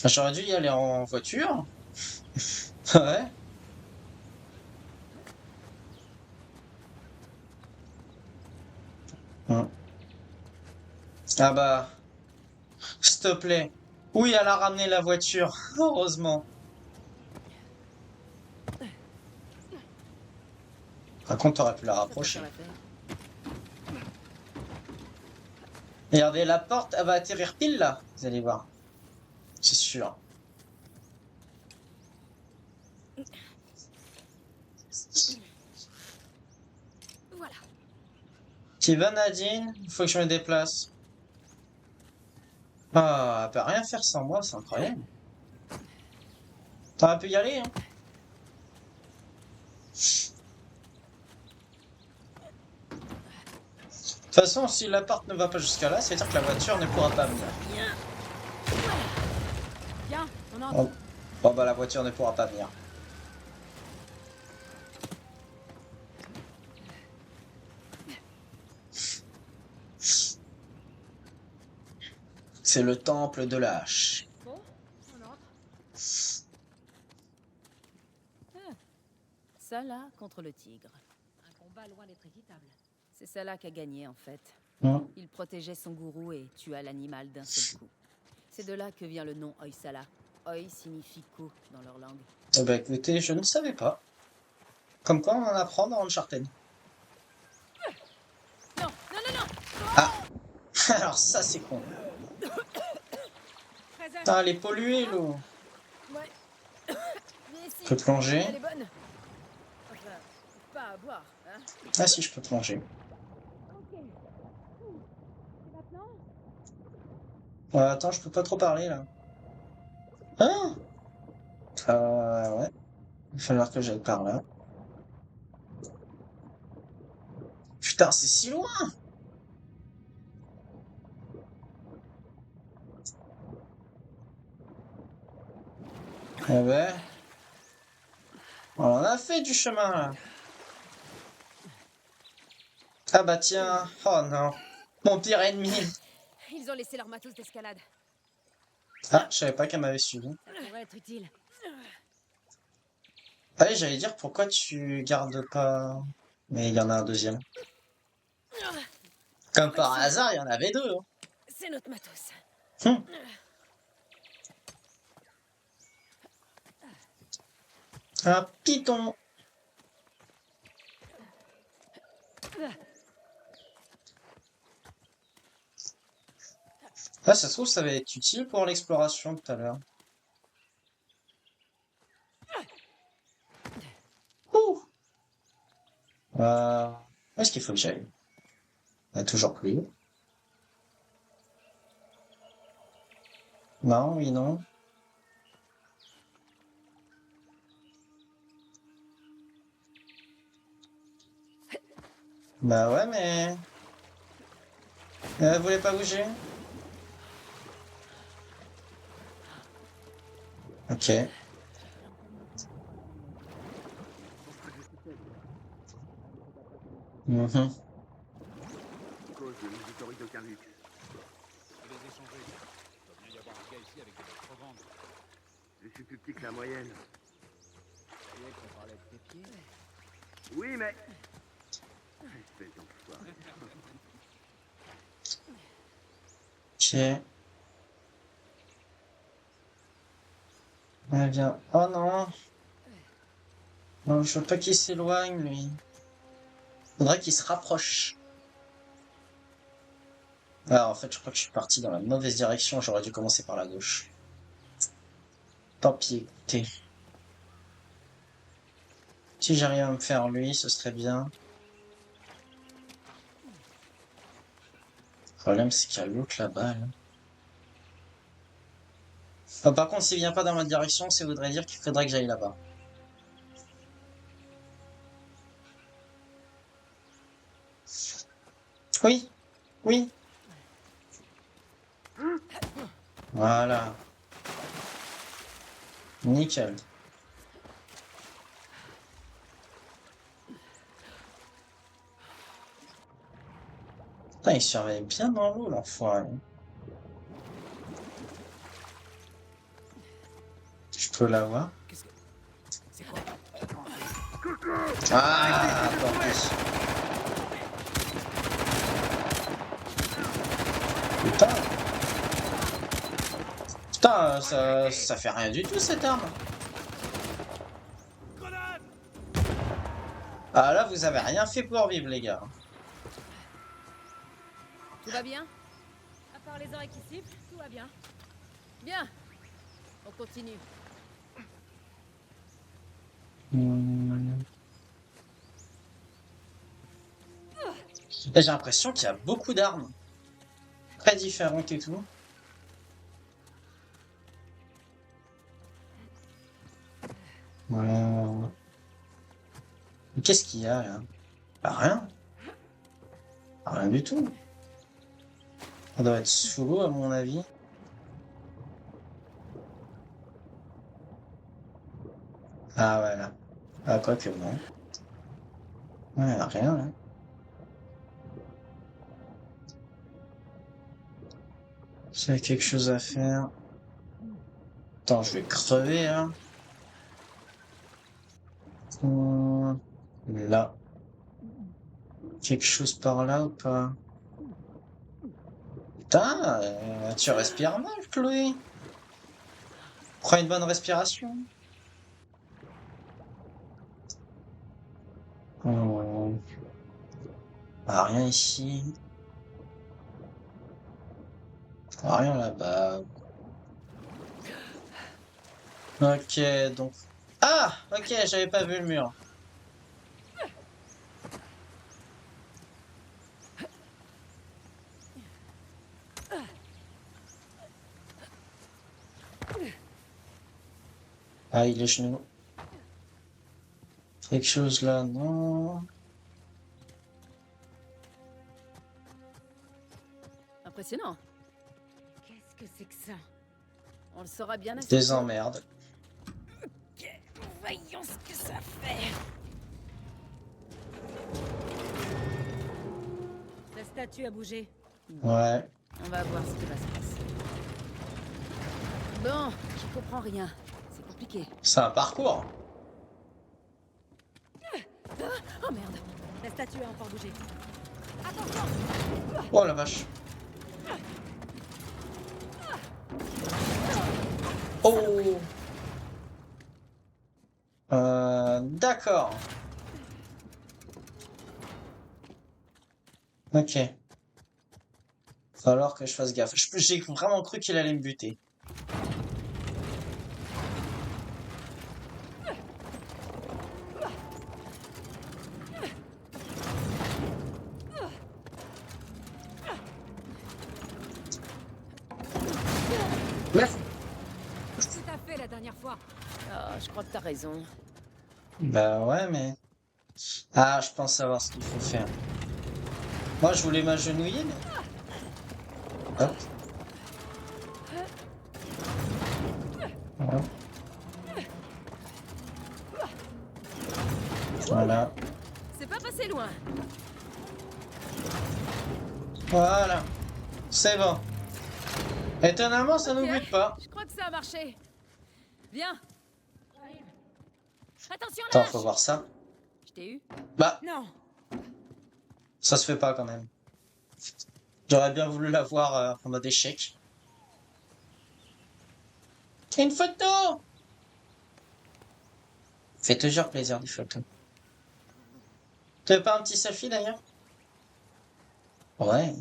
Ah, j'aurais dû y aller en voiture. Ouais. Hmm. Ah bah, s'il te plaît. Oui, elle a ramené la voiture. Heureusement. Par contre, t'aurais pu la Ça devrait faire rapprocher. l'affaire. Regardez, la porte, elle va atterrir pile là. Vous allez voir. C'est sûr. Voilà. Tu vas, Nadine? Il faut que je me déplace. Ah, elle peut rien faire sans moi, c'est incroyable. T'aurais pu y aller, hein? De toute façon, si l'appart ne va pas jusqu'à là, c'est-à-dire que la voiture ne pourra pas venir. Bien, on entre. Bon, bon bah la voiture ne pourra pas venir. C'est le temple de la hache. Bon, on entre. Salah contre le tigre. Un combat loin d'être équitable. C'est Salah qui a gagné en fait. Hein? Il protégeait son gourou et tua l'animal d'un seul coup. C'est de là que vient le nom Hoysala. Hoy signifie coup dans leur langue. Eh ben écoutez, je ne savais pas. Comme quoi on en apprend dans Uncharted. Non, non, non, non. Ah! Alors ça c'est con. Fraser, Putain, elle est polluée l'eau. Ouais. Mais si, Je peux plonger? elle est bonne. Enfin, pas à boire, hein. Ah si, je peux plonger. maintenant? Attends, je peux pas trop parler là. Ah! Ouais. Il va falloir que j'aille par là. Putain, c'est si loin! Eh ben, on en a fait du chemin là. Ah bah tiens, oh non, mon pire ennemi. Ils ont laissé leur matos d'escalade. Ah, je savais pas qu'elle m'avait suivi. Ça pourrait être utile. Ah oui, j'allais dire pourquoi tu gardes pas. Mais il y en a un deuxième. Comme par hasard, il y en avait deux. C'est notre matos. Hum. Un python. Ah, ça se trouve, ça va être utile pour l'exploration tout à l'heure. Ouh. Où est-ce qu'il faut que j'aille? Toujours plus. Non, oui, non. Bah ouais, mais... vous voulez pas bouger? Ok. Mhm. Cause de l'autorité d'aucun luxe. Je vais les échanger. Il doit bien y avoir un gars ici avec des bêtes revendre. Je suis plus petit que la moyenne. Tu sais qu'on parlait de tes pieds? Oui, mais... Espèce d'enfoiré. Ok. Ah, viens. Oh non. Non, je veux pas qu'il s'éloigne, lui. Faudrait qu'il se rapproche. Ah, en fait, je crois que je suis parti dans la mauvaise direction. J'aurais dû commencer par la gauche. Tant pis, écoutez. Si j'arrive à me faire lui, ce serait bien. Le problème, c'est qu'il y a l'autre là-bas, là. Ah, par contre, s'il vient pas dans ma direction, ça voudrait dire qu'il faudrait que j'aille là-bas. Oui, oui. Voilà. Nickel. Putain, il surveille bien dans l'eau, l'enfoiré. Je peux l'avoir. Qu'est-ce que... C'est quoi? Ah, tant pis. Putain. Putain, ça fait rien du tout, cette arme. Grenade! Ah là, vous avez rien fait pour vivre, les gars. Tout va bien? À part les oreilles qui sifflent, tout va bien. Bien. On continue. J'ai l'impression qu'il y a beaucoup d'armes. Très différentes et tout. Voilà. Qu'est-ce qu'il y a là? Bah, rien. Rien du tout. Ça doit être sous l'eau à mon avis. Ah voilà. Ah quoi que non. Ouais, y a rien là. S'il y a quelque chose à faire. Attends, je vais crever là. Là. Quelque chose par là ou pas? Putain, tu respires mal, Chloé. Prends une bonne respiration. Ah, rien ici. Ah, rien là-bas. Ok, donc... Ah! Ok, j'avais pas vu le mur. Ah, il est genoux. Quelque chose là, non. impressionnant. Qu'est-ce que c'est que ça? On le saura bien assez. Des emmerdes. Ok, voyons ce que ça fait. La statue a bougé. Ouais. On va voir ce qui va se passer. Bon, je comprends rien. C'est compliqué. C'est un parcours. Oh merde. La statue a encore bougé. Oh la vache. Oh. D'accord. Ok. Falloir que je fasse gaffe. J'ai vraiment cru qu'il allait me buter. Merci. Qu'est-ce que t'as fait la dernière fois? Ah, je crois que t'as raison. Bah ouais, mais... Ah, je pense savoir ce qu'il faut faire. Moi, je voulais m'agenouiller, mais... Hop. Hop. Voilà. C'est pas passé loin. Voilà. C'est bon. Étonnamment, ça nous Ok. bute pas. Je crois que ça a marché. Viens. Attention Attends, là. faut voir ça. Je t'ai eu. Bah, Non. ça se fait pas quand même. J'aurais bien voulu la voir en mode échec. Une photo! Fait toujours plaisir des photos. Tu veux pas un petit selfie d'ailleurs? Ouais.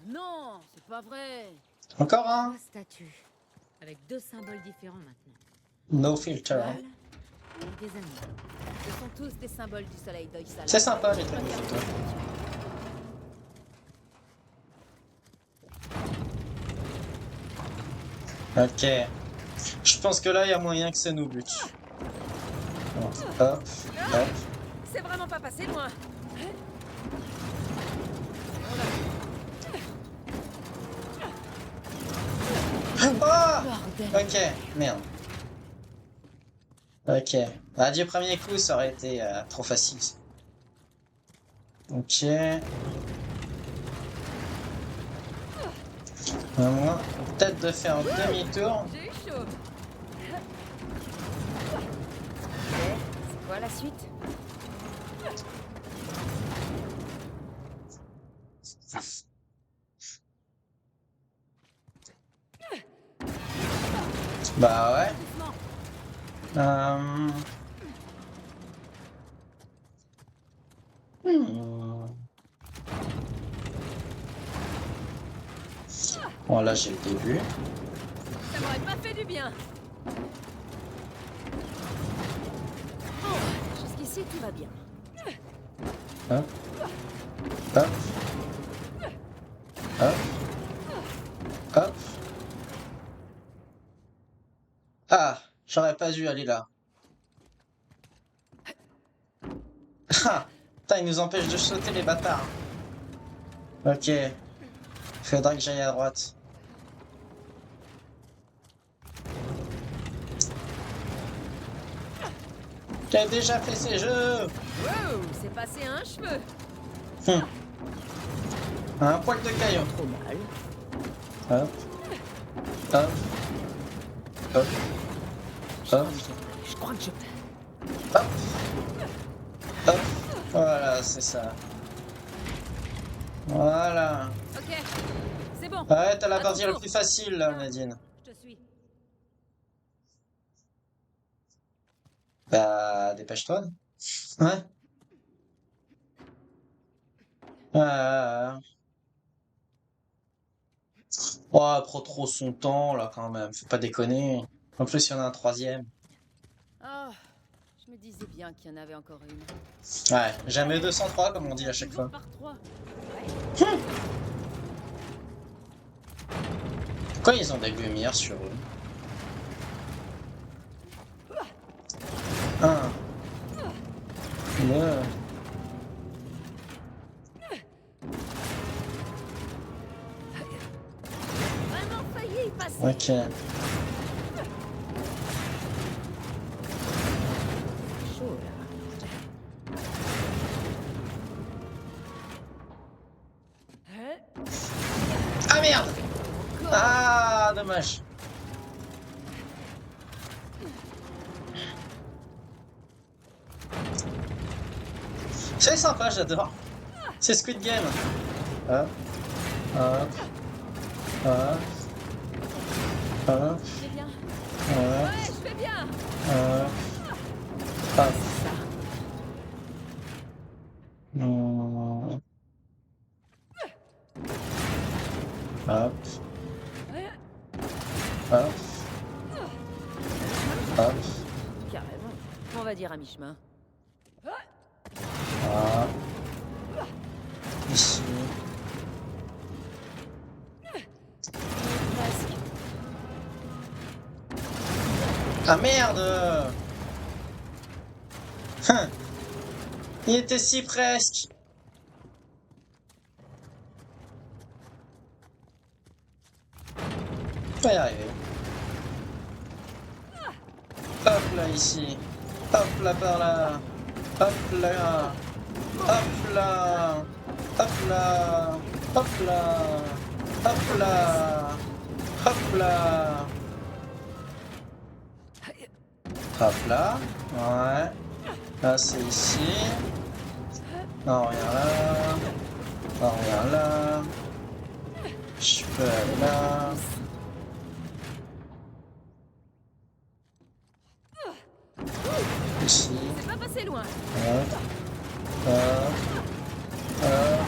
Non, c'est pas vrai. Encore un? 3 statues. Avec 2 symboles différents maintenant. No filter. Val et des amis. Ce sont tous des symboles du soleil d'Oysala. C'est sympa les trucs de photos. Ok. Je pense que là, il y a moyen que ça nous bute. Bon, hop, hop. C'est vraiment pas passé loin. Ah! Bordel. Ok, merde. Ok. Bah, du premier coup, ça aurait été trop facile. Ok. Moi, peut-être de faire un demi-tour. J'ai eu chaud. C'est quoi la suite? Bah ouais. Doucement. Euh... hmm. Bon, là, j'ai le début. Ça m'aurait pas fait du bien. Bon, jusqu'ici tout va bien. Hop. Hop. Hop. Hop. Ah, j'aurais pas dû aller là. Ah, putain, ils nous empêchent de sauter les bâtards. Ok. Faudra que j'aille à droite. J'ai déjà fait ces jeux. Wow, c'est passé à un cheveu. Un poil de caillon. Trop mal. Hop. Hop. Hop. Hop. Je crois que je Hop. Hop. Voilà, c'est ça. Voilà. Ok, c'est bon. Ouais, t'as la partie la Attention. plus facile là, Nadine. Je te suis. Bah, dépêche-toi. Ouais. Oh, elle prend trop son temps là quand même. Faut pas déconner. En plus, il y en a un troisième. Ah, je me disais bien qu'il y en avait encore une. Ouais, jamais 203 comme on dit à chaque Toujours fois. par 3. Pourquoi ils ont des lumières sur eux? 1, 2. Assez. Ok. Chaud là. Ah merde! Ah, dommage. C'est sympa, j'adore. C'est Squid Game. Hop, hop, hop, hop, Je fais bien. hop, Ouais, je fais bien. hop, hop. Ça. Hmm. Hop, hop, hop. Carrément. On va dire à mi-chemin. Ah. Ici. Presque. Ah merde! Hein. Il était si presque. On va y arriver. Hop là ici. Hop là par là. Hop là. Hop là. Hop là. Hop là. Hop là. Hop là. Hop là. Ouais. Là c'est ici. Non, rien là. Non, rien là. Je peux aller là. Ici. C'est pas passé loin. Hop. Hop. Hop.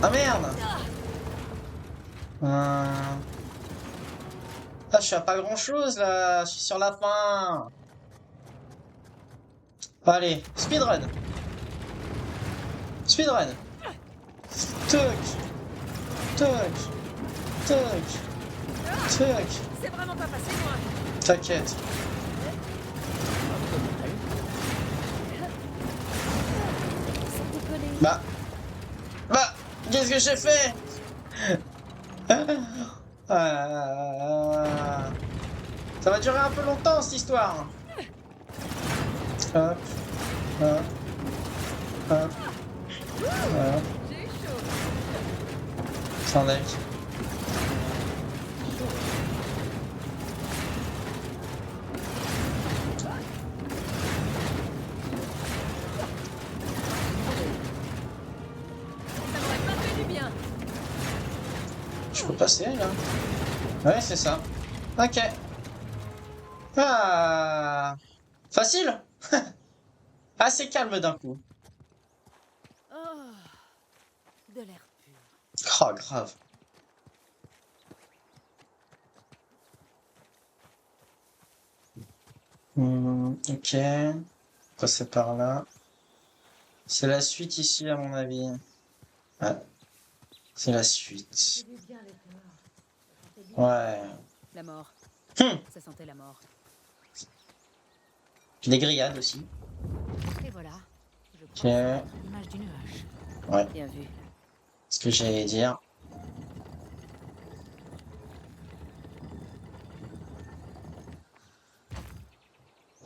Ah merde! Ah, je suis à pas grand chose là. Je suis sur la fin. Allez, speedrun. Speedrun. Toc. Toc. Toc. Toc. C'est vraiment pas passé loin. T'inquiète. Bah. Bah. Qu'est-ce que j'ai fait? Ça va durer un peu longtemps cette histoire. Hop. Hop. Hop. Hop. J'ai eu chaud. Sans deck. Ça m'aurait pas fait du bien. Je peux passer là? Ouais, c'est ça. Ok. Ah. Facile? Assez calme d'un coup. Oh, de l'air pur. Oh, grave. Ok. Passer par là. C'est la suite ici, à mon avis. Ouais. C'est la suite. Ouais. La mort. Hum. Ça sentait la mort. Des grillades aussi. Et voilà. Je pense Ok. à l'image d'une hache. Ouais. Bien vu. Ce que j'allais dire.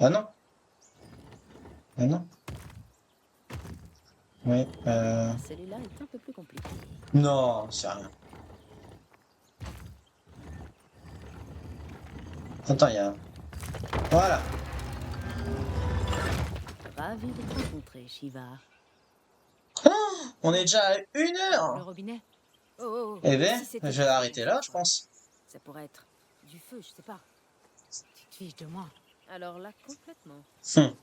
Ah non. Ah non. Oui. Celui-là est un peu plus compliqué. Non, c'est rien. Attends, il y a... Voilà. Ravi de te rencontrer, Shiva. On est déjà à 1 Le heure. robinet. Oh, oh, oh. Eh ben, Si c'était je vais arrêter là, je pense. Ça pourrait être du feu, je sais pas. Tu te fiches de moi. Alors là, complètement. Hum.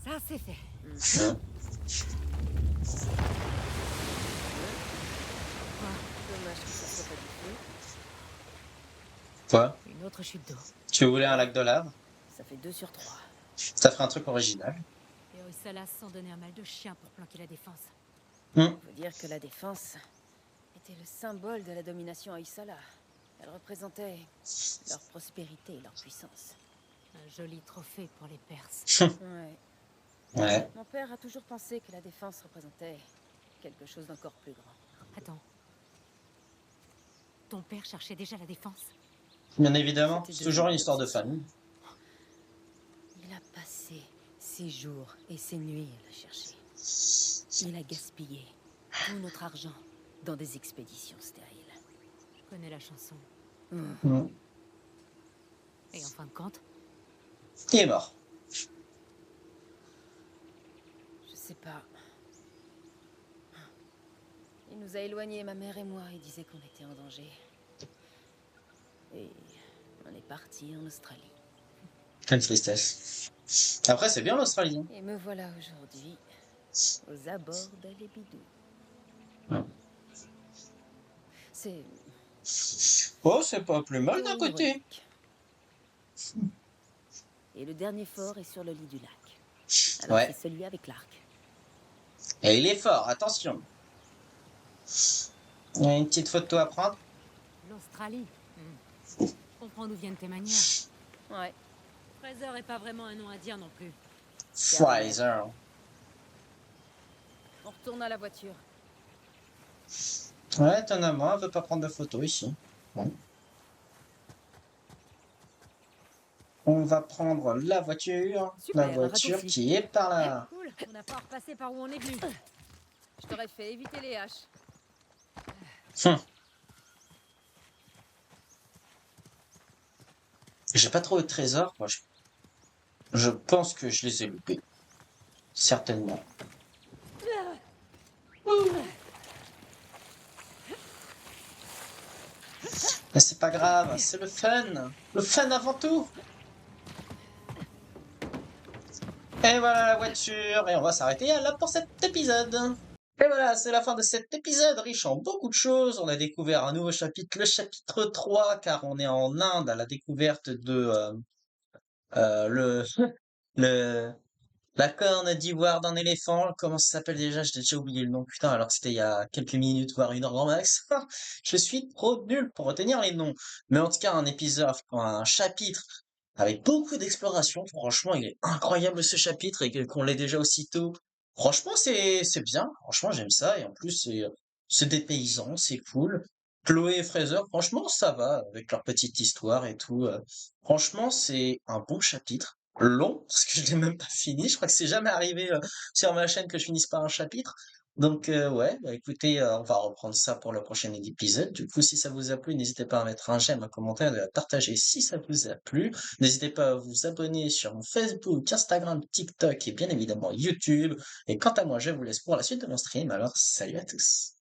Ça, c'est fait. Dommage que ça soit pas du feu. Quoi? Une autre chute d'eau. Tu voulais un lac de lave? Ça fait 2 sur 3. Ça ferait un truc original. Et Oisala sans donner un mal de chien pour planquer la défense. Hum. On peut dire que la défense était le symbole de la domination à Isala. Elle représentait leur prospérité et leur puissance. Un joli trophée pour les Perses. Ouais. Ouais. Mon père a toujours pensé que la défense représentait quelque chose d'encore plus grand. Attends. Ton père cherchait déjà la défense? Bien évidemment, C'était c'est devenu toujours une une histoire de obsession. famille. Il a passé ses jours et ses nuits à la chercher. Il a gaspillé tout notre argent dans des expéditions stériles. Je connais la chanson. Mm. Et en fin de compte, Il est mort. Je sais pas. Il nous a éloignés, ma mère et moi. Il disait qu'on était en danger. Et on est parti en Australie. Quelle tristesse. Après, c'est bien l'Australie. Hein. Et me voilà aujourd'hui aux abords d'Alébidou. Ouais. C'est Oh, c'est pas plus mal plutôt d'un côté. ironique. Et le dernier fort est sur le lit du lac. Alors Ouais. c'est celui avec l'arc. Et il est fort, attention. Il y a une petite photo à prendre. l'Australie. Je comprends d'où viennent tes manières. Ouais. Fraser est pas vraiment un nom à dire non plus. Fraser. On retourne à la voiture. Ouais, étonnamment, elle veut pas prendre de photo ici. Bon. On va prendre la voiture. Super, La un voiture raccourci. qui est par là. Cool, on n'a pas repassé par où on est venu. Je t'aurais fait éviter les haches. Hum. J'ai pas trouvé de trésor, moi. Je pense que je les ai loupés. Certainement. Mais c'est pas grave, c'est le fun. Le fun avant tout. Et voilà la voiture. Et on va s'arrêter là pour cet épisode. Et voilà, c'est la fin de cet épisode riche en beaucoup de choses. On a découvert un nouveau chapitre, le chapitre 3, car on est en Inde à la découverte de le, le, la corne d'ivoire d'un éléphant. Comment ça s'appelle déjà? J'ai déjà oublié le nom, putain, alors que c'était il y a quelques minutes, voire une heure grand max. Je suis trop nul pour retenir les noms. Mais en tout cas, un épisode, un chapitre avec beaucoup d'exploration. Franchement, il est incroyable ce chapitre et qu'on l'ait déjà aussitôt. Franchement, c'est bien. Franchement, j'aime ça. Et en plus, c'est des paysans, c'est cool. Chloé et Fraser, franchement, ça va avec leur petite histoire et tout. Franchement, c'est un bon chapitre. Long, parce que je l'ai même pas fini. Je crois que c'est jamais arrivé sur ma chaîne que je finisse par un chapitre. Donc ouais, bah écoutez, on va reprendre ça pour le prochain épisode. Du coup, si ça vous a plu, n'hésitez pas à mettre un j'aime, un commentaire et à partager si ça vous a plu. N'hésitez pas à vous abonner sur mon Facebook, Instagram, TikTok et bien évidemment YouTube. Et quant à moi, je vous laisse pour la suite de mon stream. Alors, salut à tous.